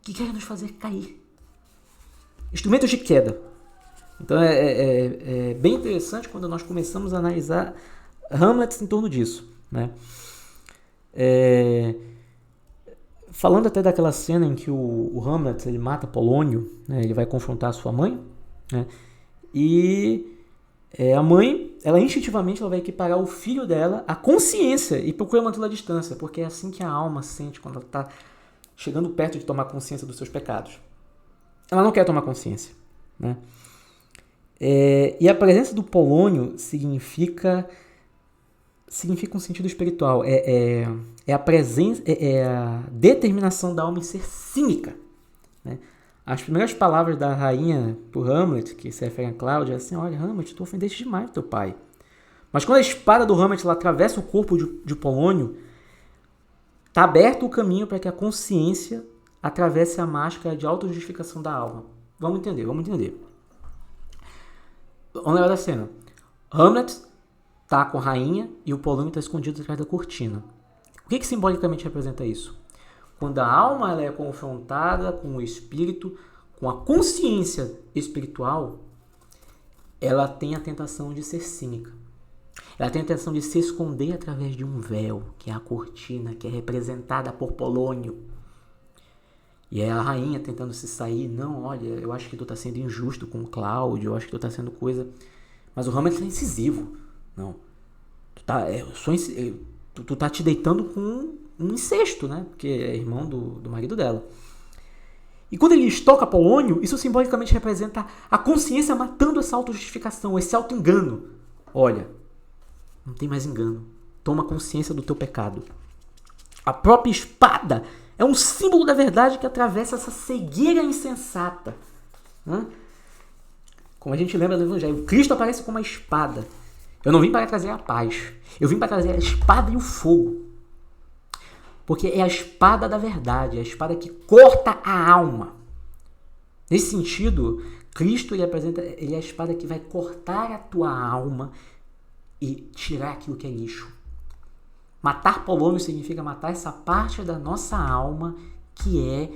que querem nos fazer cair. Instrumentos de queda. Então é bem interessante quando nós começamos a analisar Hamlet em torno disso, né? Falando até daquela cena em que o Hamlet ele mata Polônio, né? Ele vai confrontar a sua mãe, né? E a mãe, ela instintivamente ela vai equiparar o filho dela à consciência e procura mantê-la à distância, porque é assim que a alma sente quando ela está chegando perto de tomar consciência dos seus pecados. Ela não quer tomar consciência, né? E a presença do Polônio significa um sentido espiritual. É a presença, é a determinação da alma em ser cínica, né? As primeiras palavras da rainha para o Hamlet, que se referem a Cláudia, é assim: olha, Hamlet, tu ofendeste demais teu pai. Mas quando a espada do Hamlet ela atravessa o corpo de Polônio, está aberto o caminho para que a consciência atravesse a máscara de autojustificação da alma. Vamos entender. Vamos lembrar da cena. Hamlet está com a rainha e o Polônio está escondido atrás da cortina. O que simbolicamente representa isso? Quando a alma ela é confrontada com o espírito, com a consciência espiritual, ela tem a tentação de ser cínica. Ela tem a tentação de se esconder através de um véu, que é a cortina, que é representada por Polônio. E é a rainha tentando se sair. Não, olha, eu acho que tu tá sendo injusto com o Cláudio, eu acho que tu tá sendo coisa... Mas o Hamlet é incisivo. Não. Tu tá te deitando com um incesto, né? Porque é irmão do marido dela. E quando ele estoca Polônio, isso simbolicamente representa a consciência matando essa autojustificação, esse auto-engano. Olha, não tem mais engano. Toma consciência do teu pecado. A própria espada é um símbolo da verdade que atravessa essa cegueira insensata. Né? Como a gente lembra do Evangelho, Cristo aparece como uma espada. Eu não vim para trazer a paz. Eu vim para trazer a espada e o fogo. Porque é a espada da verdade, é a espada que corta a alma. Nesse sentido, Cristo ele é a espada que vai cortar a tua alma e tirar aquilo que é lixo. Matar Polônio significa matar essa parte da nossa alma que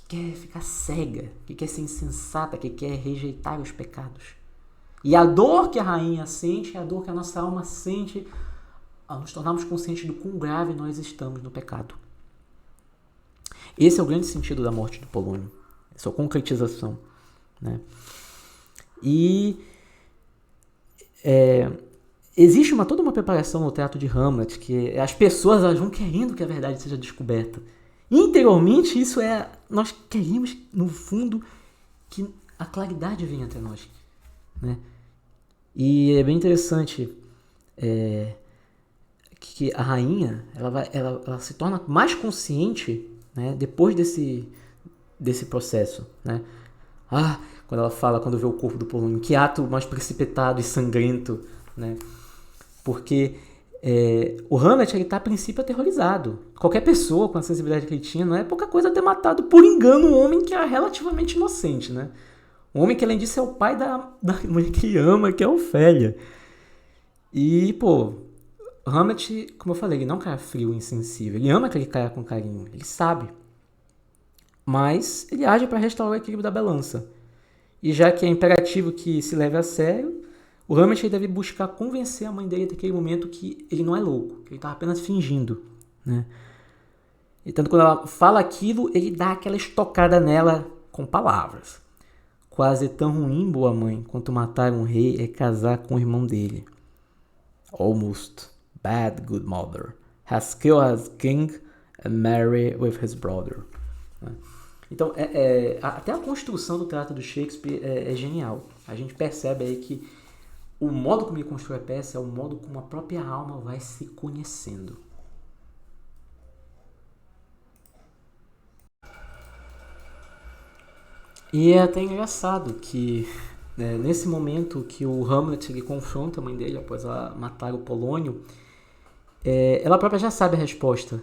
quer ficar cega, que quer ser insensata, que quer rejeitar os pecados. E a dor que a rainha sente é a dor que a nossa alma sente ao nos tornarmos conscientes do quão grave nós estamos no pecado. Esse é o grande sentido da morte do Polônio. Essa concretização, né? E existe toda uma preparação no teatro de Hamlet, que as pessoas elas vão querendo que a verdade seja descoberta. Interiormente, nós queremos, no fundo, que a claridade venha até nós, né? E é bem interessante que a rainha ela se torna mais consciente, né, depois desse processo, né? Quando vê o corpo do Polônio, que ato mais precipitado e sangrento, né? Porque o Hamlet ele está a princípio aterrorizado. Qualquer pessoa com a sensibilidade que ele tinha, não é pouca coisa ter matado por engano um homem que é relativamente inocente, né? Um homem que além disso é o pai da mulher que ele ama, que é a Ofélia. E, Hamlet, como eu falei, ele não é um cara frio e insensível. Ele ama aquele cara com carinho, ele sabe. mas ele age para restaurar o equilíbrio da balança. E já que é imperativo que se leve a sério, o Hamlet deve buscar convencer a mãe dele naquele momento que ele não é louco, que ele está apenas fingindo, né? E tanto quando ela fala aquilo, ele dá aquela estocada nela com palavras. Quase tão ruim, boa mãe, quanto matar um rei é casar com o irmão dele. Almost bad, good mother, has killed his king and marry with his brother. Então, até a construção do teatro do Shakespeare é genial. A gente percebe aí que o modo como ele constrói a peça é o modo como a própria alma vai se conhecendo. E é até engraçado que nesse momento que o Hamlet ele confronta a mãe dele após ela matar o Polônio, ela própria já sabe a resposta,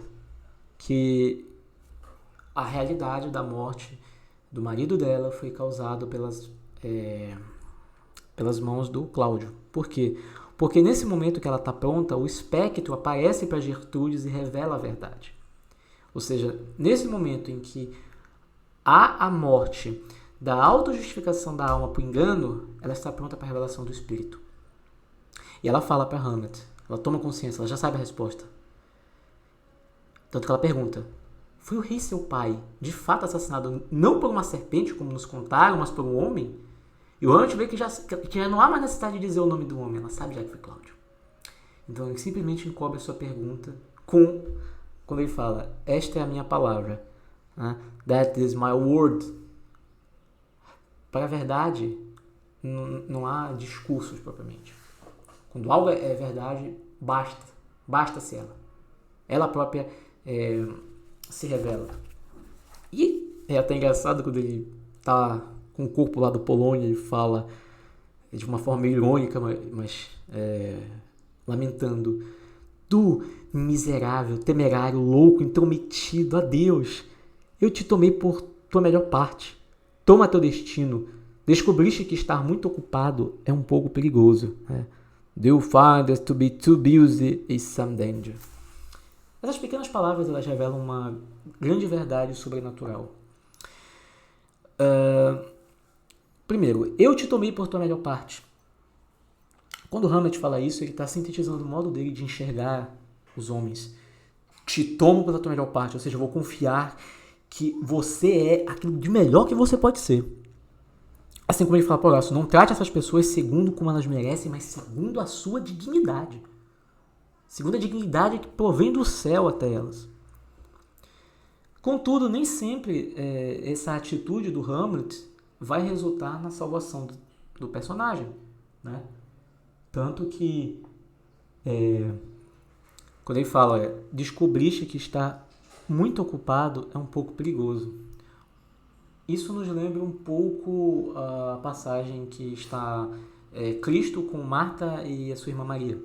que a realidade da morte do marido dela foi causada pelas mãos do Cláudio. Por quê? Porque nesse momento que ela está pronta, o espectro aparece para Gertrudes e revela a verdade. Ou seja, nesse momento em que há a morte da autojustificação da alma por engano, ela está pronta para a revelação do espírito. E ela fala para Hamlet, ela toma consciência, ela já sabe a resposta. Tanto que ela pergunta, foi o rei seu pai de fato assassinado não por uma serpente, como nos contaram, mas por um homem? E o Hamlet vê que já não há mais necessidade de dizer o nome do homem, ela sabe já que foi Cláudio. Então ele simplesmente encobre a sua pergunta quando ele fala, esta é a minha palavra. That is my word. Para a verdade, não há discursos propriamente. Quando algo é verdade, basta-se ela. Ela própria se revela. E é até engraçado quando ele está com o corpo lá do Polônia, ele fala de uma forma meio irônica, mas lamentando. Tu, miserável, temerário, louco, intrometido, adeus. Eu te tomei por tua melhor parte. Toma teu destino. Descobriste que estar muito ocupado é um pouco perigoso. Do you find that to be too busy is some danger? Essas pequenas palavras elas revelam uma grande verdade sobrenatural. Primeiro, eu te tomei por tua melhor parte. Quando Hamlet fala isso, ele está sintetizando o modo dele de enxergar os homens. Te tomo pela tua melhor parte, ou seja, eu vou confiar que você é aquilo de melhor que você pode ser. Assim como ele fala para Horácio, não trate essas pessoas segundo como elas merecem, mas segundo a sua dignidade. Segundo a dignidade que provém do céu até elas. Contudo, nem sempre essa atitude do Hamlet vai resultar na salvação do personagem, né? Tanto que quando ele fala, descobriste que está muito ocupado, é um pouco perigoso. Isso nos lembra um pouco a passagem que está Cristo com Marta e a sua irmã Maria.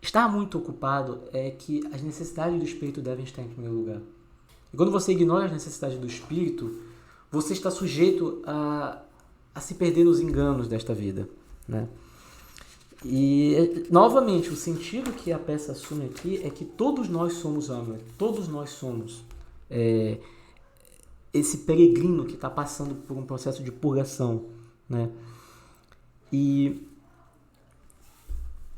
Estar muito ocupado é que as necessidades do Espírito devem estar em primeiro lugar. E quando você ignora as necessidades do Espírito, você está sujeito a se perder nos enganos desta vida, né? E, novamente, o sentido que a peça assume aqui é que todos nós somos Hamlet, todos nós somos esse peregrino que está passando por um processo de purgação, né? E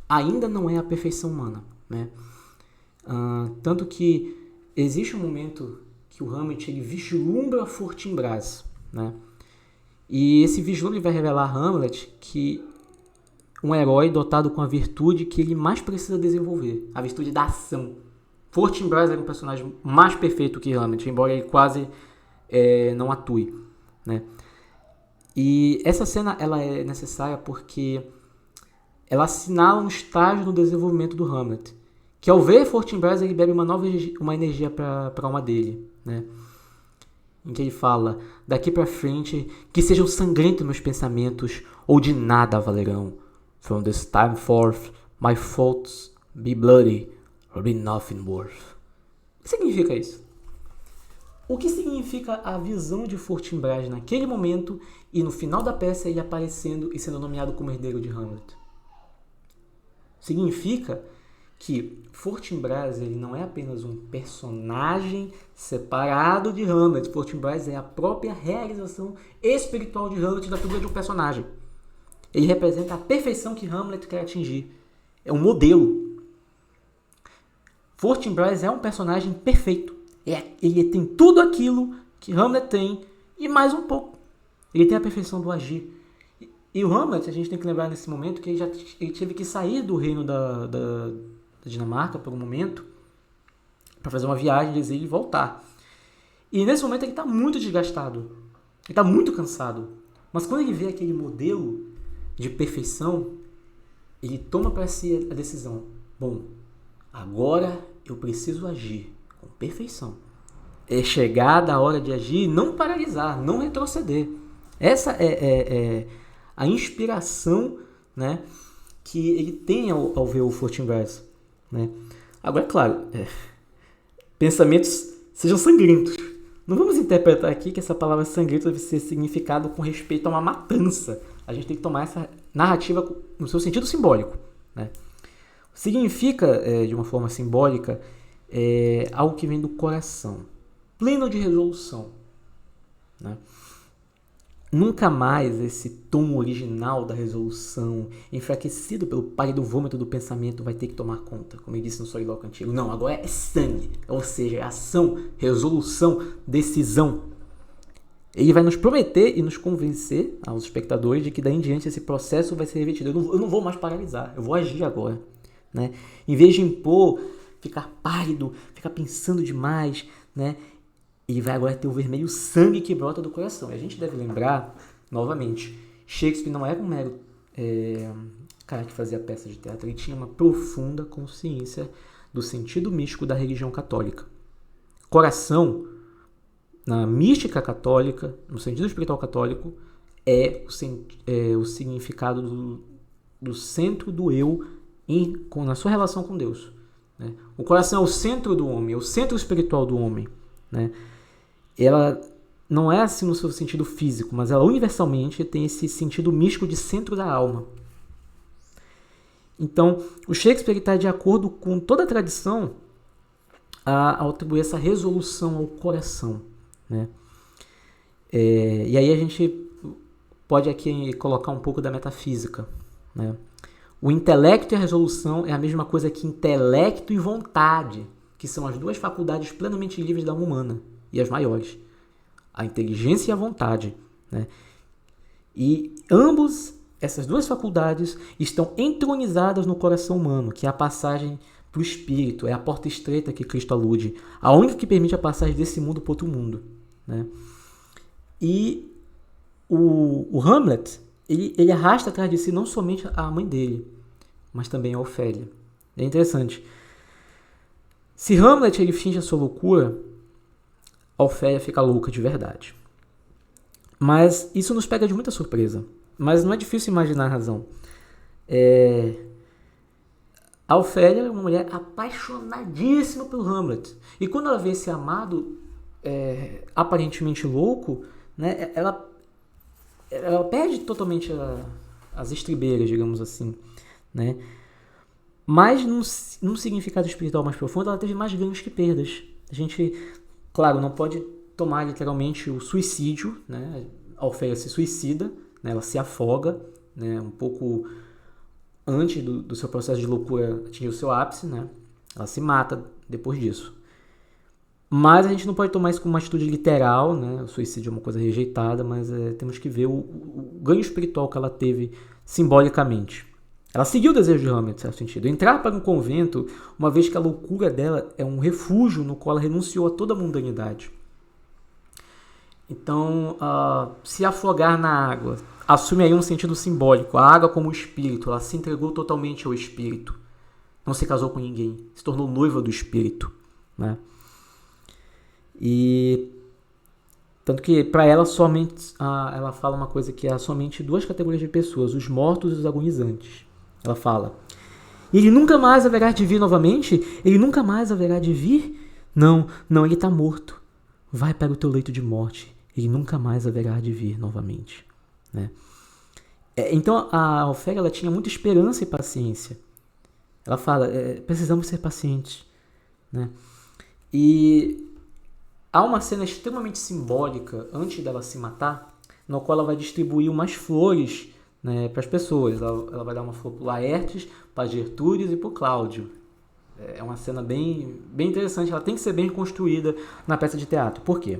ainda não é a perfeição humana, né? Tanto que existe um momento que o Hamlet ele vislumbra Fortinbras, né? E esse vislumbre vai revelar a Hamlet que um herói dotado com a virtude que ele mais precisa desenvolver, a virtude da ação. Fortinbras é um personagem mais perfeito que Hamlet, embora ele quase não atue, né? E essa cena ela é necessária porque ela assinala um estágio no desenvolvimento do Hamlet, que ao ver Fortinbras ele bebe uma energia para a alma dele, né? Em que ele fala, daqui para frente, que sejam sangrentos meus pensamentos ou de nada valerão. From this time forth, my faults be bloody or be nothing worth. O que significa isso? O que significa a visão de Fortinbras naquele momento e no final da peça ele aparecendo e sendo nomeado como herdeiro de Hamlet? Significa que Fortinbras ele não é apenas um personagem separado de Hamlet. Fortinbras é a própria realização espiritual de Hamlet da figura de um personagem. Ele representa a perfeição que Hamlet quer atingir. É um modelo. Fortinbras é um personagem perfeito. Ele tem tudo aquilo que Hamlet tem e mais um pouco. Ele tem a perfeição do agir. E o Hamlet, a gente tem que lembrar nesse momento que ele teve que sair do reino da Dinamarca por um momento para fazer uma viagem de exílio e voltar. E nesse momento ele está muito desgastado. Ele está muito cansado. Mas quando ele vê aquele modelo de perfeição, ele toma para si a decisão. Bom, agora eu preciso agir com perfeição. É chegada a hora de agir, não paralisar, não retroceder. Essa é a inspiração, né, que ele tem ao ver o Fortinbras, né? Agora, é claro, pensamentos sejam sangrentos. Não vamos interpretar aqui que essa palavra sangrento deve ser significado com respeito a uma matança. A gente tem que tomar essa narrativa no seu sentido simbólico, né? Significa, de uma forma simbólica, algo que vem do coração, pleno de resolução, né? Nunca mais esse tom original da resolução, enfraquecido pelo pálido vômito do pensamento, vai ter que tomar conta, como ele disse no Soliloquio Antigo. Não, agora é sangue, ou seja, é ação, resolução, decisão. Ele vai nos prometer e nos convencer, aos espectadores, de que daí em diante esse processo vai ser revertido. Eu não vou mais paralisar, eu vou agir agora, né? Em vez de impor, ficar pálido, ficar pensando demais, né? Ele vai agora ter o vermelho sangue que brota do coração. E a gente deve lembrar, novamente, Shakespeare não era um mero cara que fazia peças de teatro. Ele tinha uma profunda consciência do sentido místico da religião católica. Coração, na mística católica, no sentido espiritual católico, é o significado do centro do eu na sua relação com Deus, né? O coração é o centro do homem, é o centro espiritual do homem, né? Ela não é assim no seu sentido físico, mas ela universalmente tem esse sentido místico de centro da alma. Então, o Shakespeare está de acordo com toda a tradição a atribuir essa resolução ao coração, né? E aí a gente pode aqui colocar um pouco da metafísica, né? O intelecto e a resolução é a mesma coisa que intelecto e vontade, que são as duas faculdades plenamente livres da alma humana e as maiores, a inteligência e a vontade, né? E essas duas faculdades estão entronizadas no coração humano, que é a passagem para o espírito, é a porta estreita que Cristo alude, a única que permite a passagem desse mundo para outro mundo, né? E o Hamlet, ele arrasta atrás de si não somente a mãe dele, mas também a Ofélia. É interessante. Se Hamlet ele finge a sua loucura, a Ofélia fica louca de verdade. Mas isso nos pega de muita surpresa. Mas não é difícil imaginar a razão. A Ofélia é uma mulher apaixonadíssima pelo Hamlet. E quando ela vê esse amado aparentemente louco, né, ela perde totalmente as estribeiras, digamos assim, né? Mas num significado espiritual mais profundo, ela teve mais ganhos que perdas. A gente, claro, não pode tomar literalmente o suicídio, né? A Ofélia se suicida, né? Ela se afoga, né? Um pouco antes do seu processo de loucura atingir o seu ápice, né? Ela se mata depois disso. Mas a gente não pode tomar isso como uma atitude literal, né? O suicídio é uma coisa rejeitada, mas temos que ver o ganho espiritual que ela teve simbolicamente. Ela seguiu o desejo de Hamlet, em certo sentido. Entrar para um convento, uma vez que a loucura dela é um refúgio no qual ela renunciou a toda a mundanidade. Então, se afogar na água assume aí um sentido simbólico. A água como espírito, ela se entregou totalmente ao espírito. Não se casou com ninguém, se tornou noiva do espírito, né? E tanto que para ela somente ela fala uma coisa que há somente duas categorias de pessoas, os mortos e os agonizantes. Ela fala: ele nunca mais haverá de vir novamente? Ele nunca mais haverá de vir? Não, ele está morto. Vai para o teu leito de morte. Ele nunca mais haverá de vir novamente, né? Então a Ofélia ela tinha muita esperança e paciência. Ela fala, precisamos ser pacientes, né? E há uma cena extremamente simbólica antes dela se matar, no qual ela vai distribuir umas flores, né, para as pessoas. Ela vai dar uma flor para o Laertes, para Gertrudes e para o Cláudio. É uma cena bem interessante, ela tem que ser bem construída na peça de teatro. Por quê?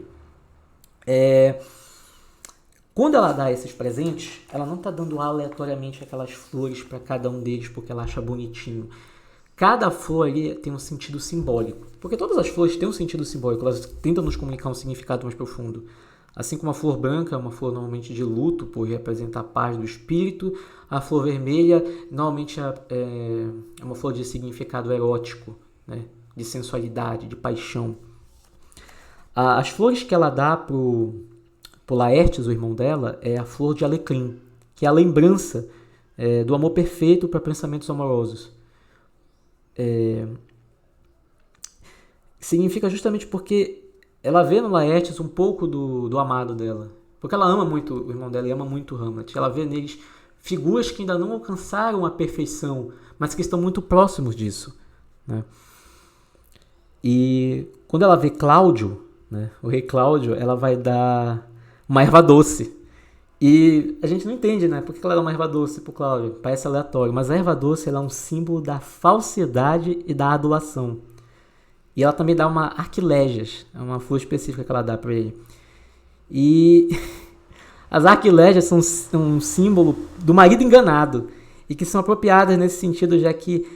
Quando ela dá esses presentes, ela não está dando aleatoriamente aquelas flores para cada um deles porque ela acha bonitinho. Cada flor ali tem um sentido simbólico. Porque todas as flores têm um sentido simbólico, elas tentam nos comunicar um significado mais profundo. Assim como a flor branca é uma flor normalmente de luto, por representar a paz do espírito, a flor vermelha normalmente é uma flor de significado erótico, né? De sensualidade, de paixão. As flores que ela dá pro Laertes, o irmão dela, é a flor de alecrim, que é a lembrança do amor perfeito para pensamentos amorosos. Significa justamente porque ela vê no Laertes um pouco do amado dela. Porque ela ama muito o irmão dela e ama muito Hamlet. Ela vê neles figuras que ainda não alcançaram a perfeição, mas que estão muito próximos disso, né? E quando ela vê Cláudio, né, o rei Cláudio, ela vai dar uma erva doce. E a gente não entende, né? Por que ela dá uma erva doce pro Cláudio? Parece aleatório, mas a erva doce ela é um símbolo da falsidade e da adulação. E ela também dá uma arquilégias, é uma flor específica que ela dá para ele. E as arquilégias são um símbolo do marido enganado e que são apropriadas nesse sentido, já que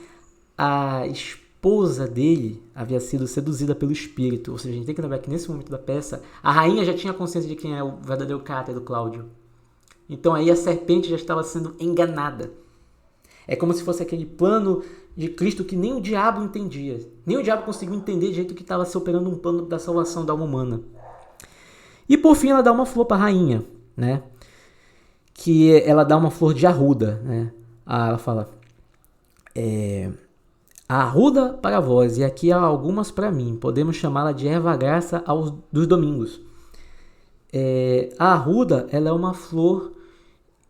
a esposa dele havia sido seduzida pelo espírito. Ou seja, a gente tem que lembrar que nesse momento da peça, a rainha já tinha consciência de quem é o verdadeiro caráter do Cláudio. Então aí a serpente já estava sendo enganada. É como se fosse aquele plano de Cristo que nem o diabo entendia. Nem o diabo conseguiu entender de jeito que estava se operando um plano da salvação da alma humana. E por fim ela dá uma flor para a rainha, né? Que ela dá uma flor de arruda, né? Ela fala, a arruda para vós, e aqui há algumas para mim. Podemos chamá-la de erva graça dos domingos. A arruda, ela é uma flor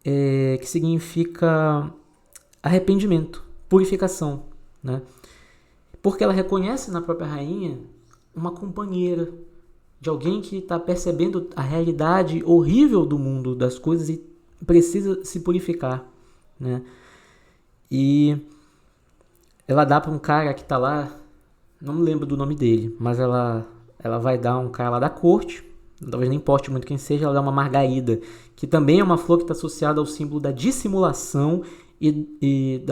que significa arrependimento, purificação, né? Porque ela reconhece na própria rainha uma companheira, de alguém que está percebendo a realidade horrível do mundo, das coisas, e precisa se purificar, né? E ela dá para um cara que está lá, não me lembro do nome dele, mas ela vai dar um cara lá da corte, talvez nem importe muito quem seja, ela dá uma margarida, que também é uma flor que está associada ao símbolo da dissimulação e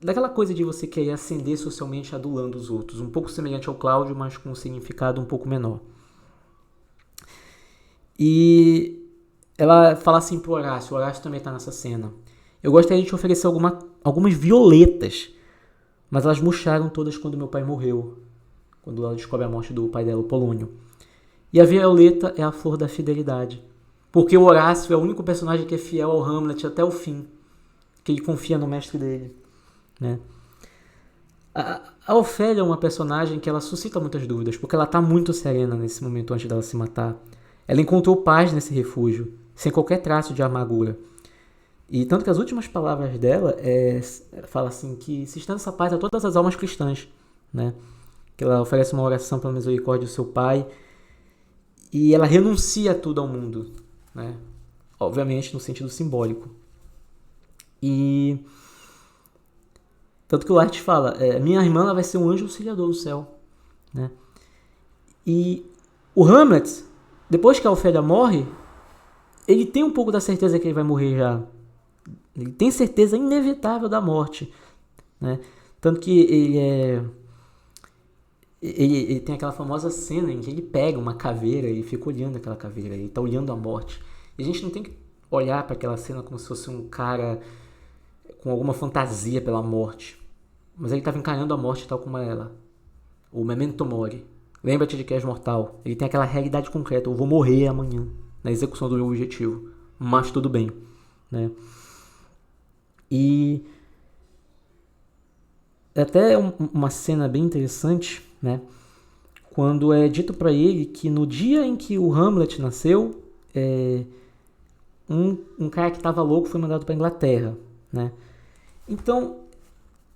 daquela coisa de você querer ascender socialmente adulando os outros, um pouco semelhante ao Cláudio, mas com um significado um pouco menor. E ela fala assim pro Horácio, o Horácio também está nessa cena: eu gostaria de te oferecer algumas violetas, mas elas murcharam todas quando meu pai morreu, quando ela descobre a morte do pai dela, o Polônio. E a violeta é a flor da fidelidade, porque o Horácio é o único personagem que é fiel ao Hamlet até o fim, que ele confia no mestre dele, né? A Ofélia é uma personagem que ela suscita muitas dúvidas, porque ela está muito serena nesse momento antes dela se matar. Ela encontrou paz nesse refúgio, sem qualquer traço de amargura. E tanto que as últimas palavras dela fala assim que se estenda essa paz a todas as almas cristãs, né? Que ela oferece uma oração pela misericórdia do seu pai e ela renuncia a tudo ao mundo, né? Obviamente no sentido simbólico. E tanto que o Laertes fala, minha irmã ela vai ser um anjo auxiliador no céu, né? E o Hamlet, depois que a Ofélia morre, ele tem um pouco da certeza que ele vai morrer já. Ele tem certeza inevitável da morte, né? Tanto que ele tem aquela famosa cena em que ele pega uma caveira e fica olhando aquela caveira, ele está olhando a morte. E a gente não tem que olhar para aquela cena como se fosse um cara com alguma fantasia pela morte, mas ele estava encarando a morte tal como ela. O memento mori. Lembra-te de que és mortal. Ele tem aquela realidade concreta: eu vou morrer amanhã na execução do meu objetivo, mas tudo bem, né? E até uma cena bem interessante, né? Quando é dito para ele que no dia em que o Hamlet nasceu, um cara que estava louco foi mandado para Inglaterra, né? Então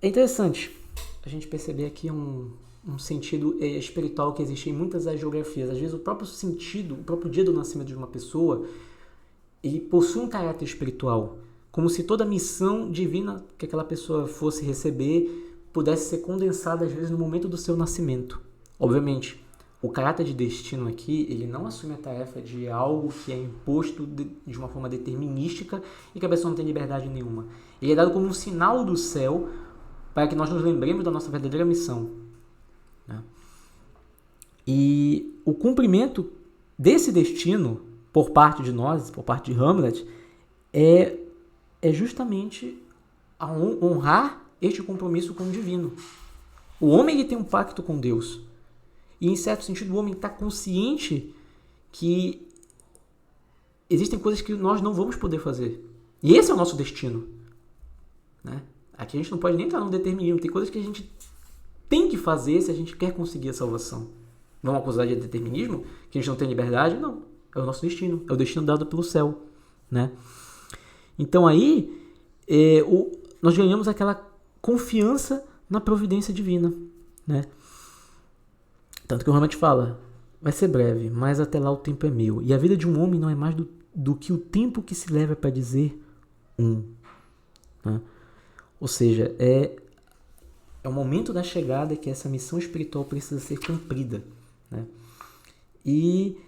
É interessante a gente perceber aqui um sentido espiritual que existe em muitas agiografias. Às vezes o próprio sentido, o próprio dia do nascimento de uma pessoa, ele possui um caráter espiritual, como se toda a missão divina que aquela pessoa fosse receber pudesse ser condensada às vezes no momento do seu nascimento. Obviamente, o caráter de destino aqui, ele não assume a tarefa de algo que é imposto de uma forma determinística e que a pessoa não tem liberdade nenhuma. Ele é dado como um sinal do céu para que nós nos lembremos da nossa verdadeira missão. E o cumprimento desse destino por parte de nós, por parte de Hamlet, é justamente a honrar este compromisso com o divino. O homem ele tem um pacto com Deus. E, em certo sentido, o homem está consciente que existem coisas que nós não vamos poder fazer. E esse é o nosso destino. Né? Aqui a gente não pode nem entrar no determinismo. Tem coisas que a gente tem que fazer se a gente quer conseguir a salvação. Vamos acusar de determinismo? Que a gente não tem liberdade? Não. É o nosso destino. É o destino dado pelo céu. Né? Então aí, nós ganhamos aquela confiança na providência divina. Né? Tanto que o Hamlet fala, vai ser breve, mas até lá o tempo é meu. E a vida de um homem não é mais do que o tempo que se leva para dizer um. Né? Ou seja, é o momento da chegada que essa missão espiritual precisa ser cumprida. Né? E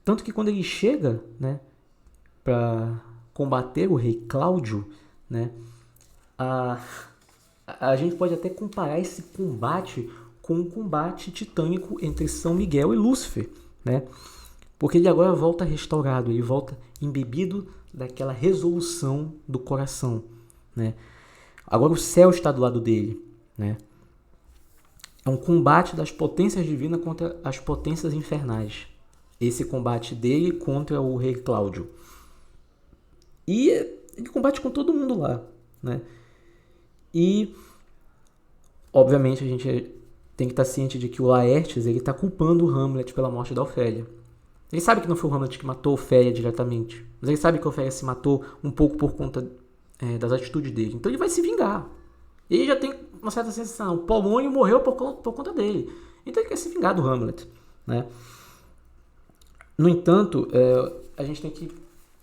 tanto que quando ele chega, né, para combater o rei Cláudio, né, a gente pode até comparar esse combate com um combate titânico entre São Miguel e Lúcifer. Né? Porque ele agora volta restaurado, ele volta embebido daquela resolução do coração. Né? Agora o céu está do lado dele. Né? É um combate das potências divinas contra as potências infernais. Esse combate dele contra o rei Cláudio. E ele combate com todo mundo lá. Né? E, obviamente, a gente tem que estar ciente de que o Laertes está culpando o Hamlet pela morte da Ofélia. Ele sabe que não foi o Hamlet que matou a Ofélia diretamente. Mas ele sabe que a Ofélia se matou um pouco por conta das atitudes dele. Então ele vai se vingar. E ele já tem uma certa sensação. O Polônio morreu por conta dele. Então ele quer se vingar do Hamlet. Né? No entanto, a gente tem que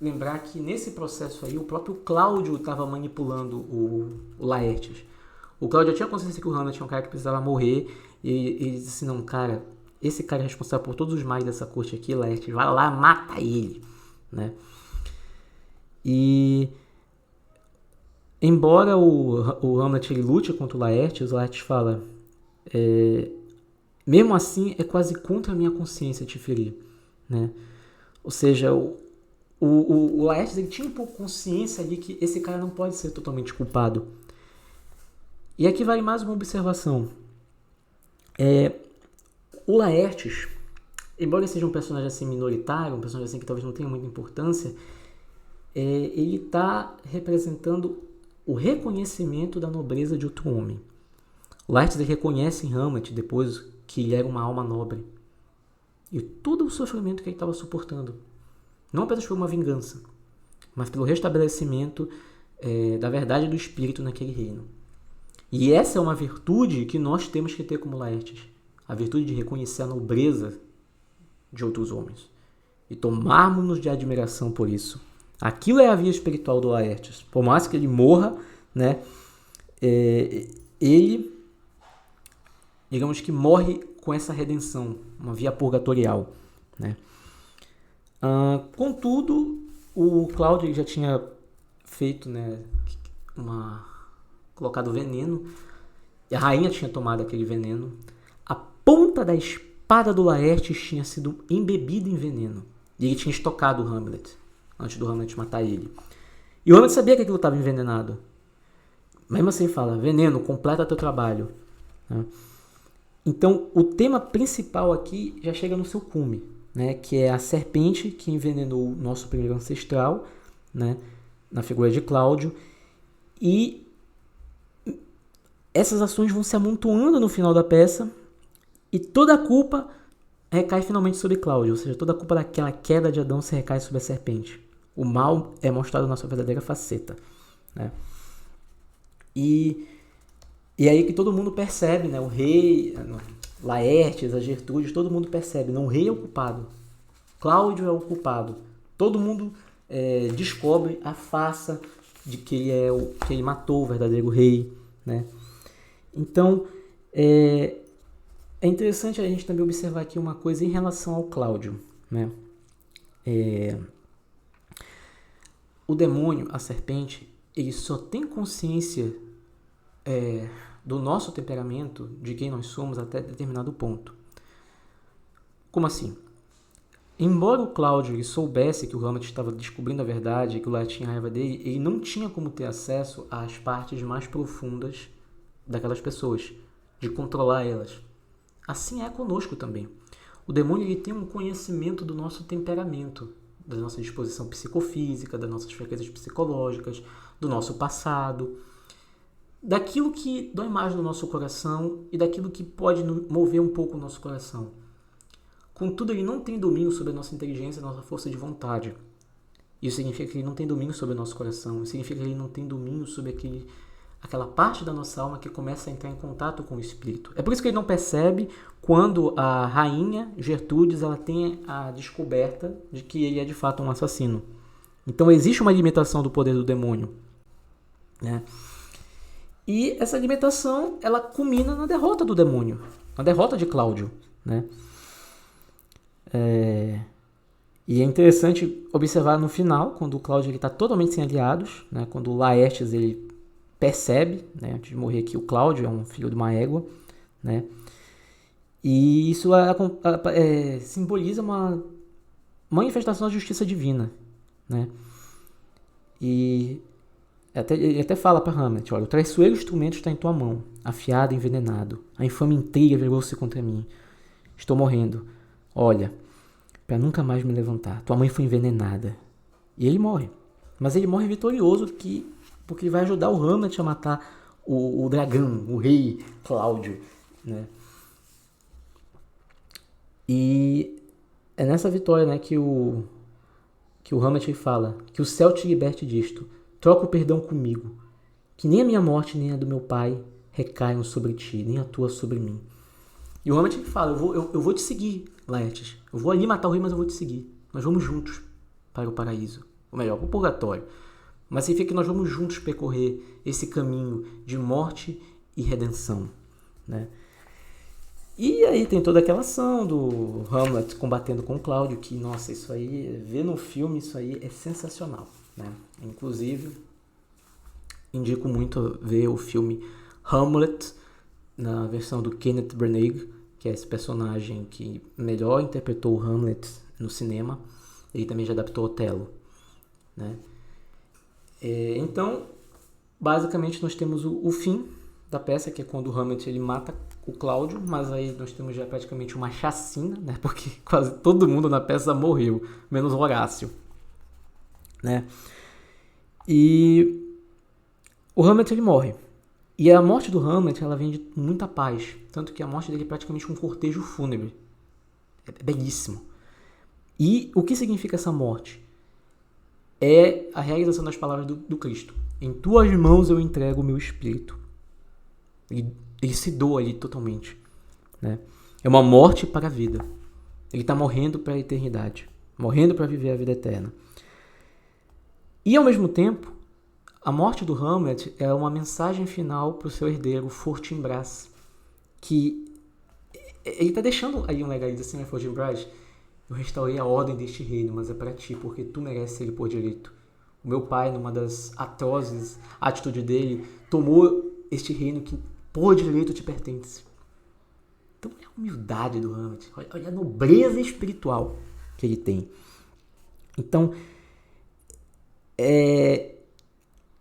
lembrar que nesse processo aí, o próprio Cláudio estava manipulando o Laertes. O Cláudio já tinha consciência que o Hamlet é um cara que precisava morrer. E ele disse assim, não, cara, esse cara é responsável por todos os males dessa corte aqui, Laertes. Vai lá, mata ele. Né? E embora o Hamlet ele lute contra o Laertes fala, mesmo assim é quase contra a minha consciência te ferir. Né? Ou seja, o Laertes ele tinha um pouco consciência de que esse cara não pode ser totalmente culpado. E aqui vale mais uma observação. O Laertes, embora ele seja um personagem assim minoritário, um personagem assim que talvez não tenha muita importância, ele está representando o reconhecimento da nobreza de outro homem. O Laertes ele reconhece em Hamlet depois que ele era uma alma nobre. E todo o sofrimento que ele estava suportando. Não apenas por uma vingança, mas pelo restabelecimento da verdade do espírito naquele reino. E essa é uma virtude que nós temos que ter como Laertes. A virtude de reconhecer a nobreza de outros homens. E tomarmos-nos de admiração por isso. Aquilo é a via espiritual do Laertes. Por mais que ele morra, né, ele, digamos que morre com essa redenção, uma via purgatorial. Né? Contudo, o Cláudio já tinha feito, né, colocado veneno, e a rainha tinha tomado aquele veneno. A ponta da espada do Laertes tinha sido embebida em veneno. E ele tinha estocado o Hamlet, antes do Hamlet matar ele. E o Hamlet sabia que aquilo estava envenenado. Mesmo assim fala, veneno, completa teu trabalho. Né? Então, o tema principal aqui já chega no seu cume, né? Que é a serpente que envenenou o nosso primeiro ancestral, né? Na figura de Cláudio. E essas ações vão se amontoando no final da peça e toda a culpa recai finalmente sobre Cláudio, ou seja, toda a culpa daquela queda de Adão se recai sobre a serpente. O mal é mostrado na sua verdadeira faceta. Né? E E aí que todo mundo percebe, né? O rei, Laertes, a Gertrudes, todo mundo percebe. Não, o rei é o culpado. Cláudio é o culpado. Todo mundo descobre a farsa de que ele matou o verdadeiro rei, né? Então, é interessante a gente também observar aqui uma coisa em relação ao Cláudio, né? O demônio, a serpente, ele só tem consciência do nosso temperamento, de quem nós somos até determinado ponto. Como assim? Embora o Cláudio ele soubesse que o Hamlet estava descobrindo a verdade, que o Laertes tinha raiva dele, ele não tinha como ter acesso às partes mais profundas daquelas pessoas, de controlar elas. Assim é conosco também. O demônio ele tem um conhecimento do nosso temperamento, da nossa disposição psicofísica, das nossas fraquezas psicológicas, do nosso passado, daquilo que dói mais no nosso coração e daquilo que pode mover um pouco o nosso coração. Contudo, ele não tem domínio sobre a nossa inteligência e a nossa força de vontade. Isso significa que ele não tem domínio sobre o nosso coração. Isso significa que ele não tem domínio sobre aquela parte da nossa alma que começa a entrar em contato com o espírito. É por isso que ele não percebe quando a rainha Gertrudes ela tem a descoberta de que ele é de fato um assassino. Então existe uma limitação do poder do demônio, né? E essa limitação ela culmina na derrota do demônio, na derrota de Cláudio, né? E é interessante observar no final, quando o Cláudio está totalmente sem aliados, né? Quando o Laertes ele percebe, né, antes de morrer, que o Cláudio é um filho de uma égua, né? E isso simboliza uma manifestação da justiça divina, né? E ele até fala para Hamlet, olha, o traiçoeiro instrumento está em tua mão, afiado e envenenado. A infame intriga virou-se contra mim. Estou morrendo. Olha, para nunca mais me levantar. Tua mãe foi envenenada. E ele morre. Mas ele morre vitorioso porque ele vai ajudar o Hamlet a matar o dragão, o rei Cláudio, né? E é nessa vitória, né, que o Hamlet fala que o céu te liberte disto. Troca o perdão comigo. Que nem a minha morte, nem a do meu pai recaiam sobre ti, nem a tua sobre mim. E o Hamlet fala, eu vou te seguir, Laertes. Eu vou ali matar o rei, mas eu vou te seguir. Nós vamos juntos para o paraíso. Ou melhor, para o purgatório. Mas significa que nós vamos juntos percorrer esse caminho de morte e redenção, né? E aí tem toda aquela ação do Hamlet combatendo com o Cláudio, que, nossa, isso aí, ver no filme, isso aí é sensacional, né? Inclusive, indico muito ver o filme Hamlet, na versão do Kenneth Branagh, que é esse personagem que melhor interpretou o Hamlet no cinema. Ele também já adaptou Otelo, né? Então, basicamente, nós temos o fim da peça, que é quando o Hamlet ele mata o Cláudio, mas aí nós temos já praticamente uma chacina, né? Porque quase todo mundo na peça morreu, menos Horácio, né? E o Hamlet ele morre. E a morte do Hamlet ela vem de muita paz, tanto que a morte dele é praticamente um cortejo fúnebre. É belíssimo. E o que significa essa morte? É a realização das palavras do Cristo. Em tuas mãos eu entrego o meu espírito. Ele se doa ali totalmente, né? É uma morte para a vida. Ele está morrendo para a eternidade, morrendo para viver a vida eterna. E ao mesmo tempo, a morte do Hamlet é uma mensagem final para o seu herdeiro, Fortinbras, que ele está deixando aí um legado assim, né, Fortinbras? Eu restaurei a ordem deste reino, mas é para ti, porque tu mereces ele por direito. O meu pai, numa das atrozes atitudes dele, tomou este reino que por direito te pertence. Então, olha a humildade do Hamlet, olha a nobreza espiritual que ele tem. Então,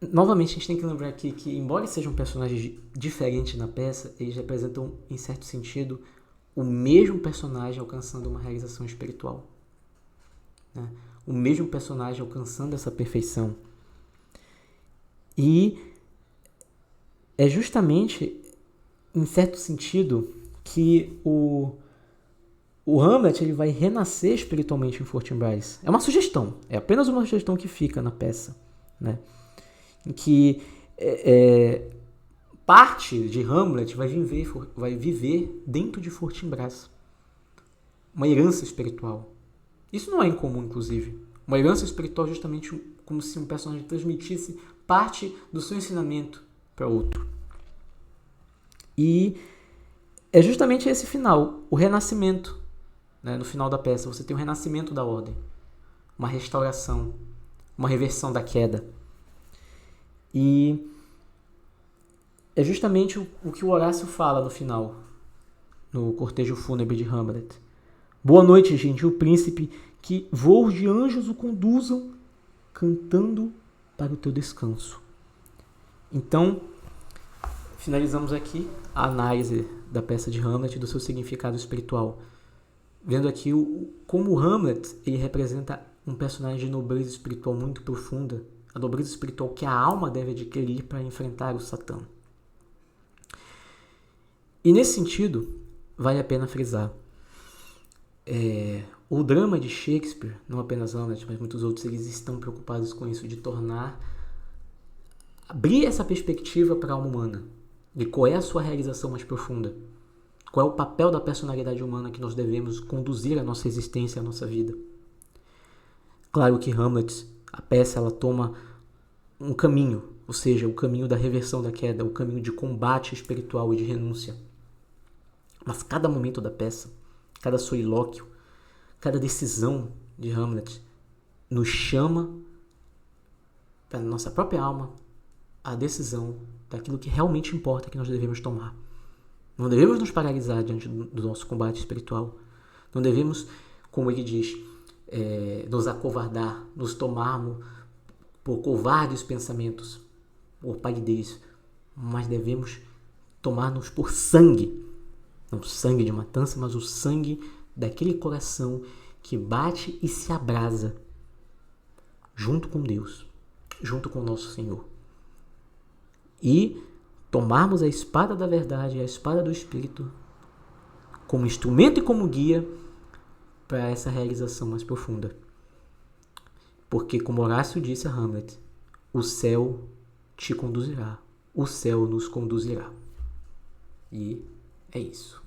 novamente, a gente tem que lembrar aqui que, embora sejam personagens diferentes na peça, eles representam, em certo sentido, o mesmo personagem alcançando uma realização espiritual, né? O mesmo personagem alcançando essa perfeição. E é justamente, em certo sentido, que o Hamlet ele vai renascer espiritualmente em Fortinbras. É uma sugestão, é apenas uma sugestão que fica na peça, né? Em que parte de Hamlet vai viver dentro de Fortinbras. Uma herança espiritual. Isso não é incomum, inclusive. Uma herança espiritual é justamente como se um personagem transmitisse parte do seu ensinamento para outro. E é justamente esse final, o renascimento. Né? No final da peça, você tem o renascimento da ordem. Uma restauração, uma reversão da queda. E é justamente o que o Horácio fala no final, no cortejo fúnebre de Hamlet. Boa noite, gentil príncipe, que voos de anjos o conduzam, cantando para o teu descanso. Então, finalizamos aqui a análise da peça de Hamlet e do seu significado espiritual. Vendo aqui como Hamlet ele representa um personagem de nobreza espiritual muito profunda, a nobreza espiritual que a alma deve adquirir para enfrentar o Satã. E nesse sentido, vale a pena frisar, o drama de Shakespeare, não apenas Hamlet, mas muitos outros, eles estão preocupados com isso, de abrir essa perspectiva para a alma humana, de qual é a sua realização mais profunda, qual é o papel da personalidade humana que nós devemos conduzir a nossa existência, a nossa vida. Claro que Hamlet, a peça, ela toma um caminho, ou seja, o caminho da reversão da queda, o caminho de combate espiritual e de renúncia. Mas cada momento da peça, cada solilóquio, cada decisão de Hamlet nos chama para a nossa própria alma a decisão daquilo que realmente importa que nós devemos tomar. Não devemos nos paralisar diante do nosso combate espiritual. Não devemos, como ele diz, nos acovardar, nos tomarmos por covardes pensamentos, por palidez, mas devemos tomar-nos por sangue. Não sangue de matança, mas o sangue daquele coração que bate e se abrasa junto com Deus, junto com o nosso Senhor. E tomarmos a espada da verdade, a espada do Espírito, como instrumento e como guia para essa realização mais profunda. Porque, como Horácio disse a Hamlet, o céu te conduzirá, o céu nos conduzirá. E é isso.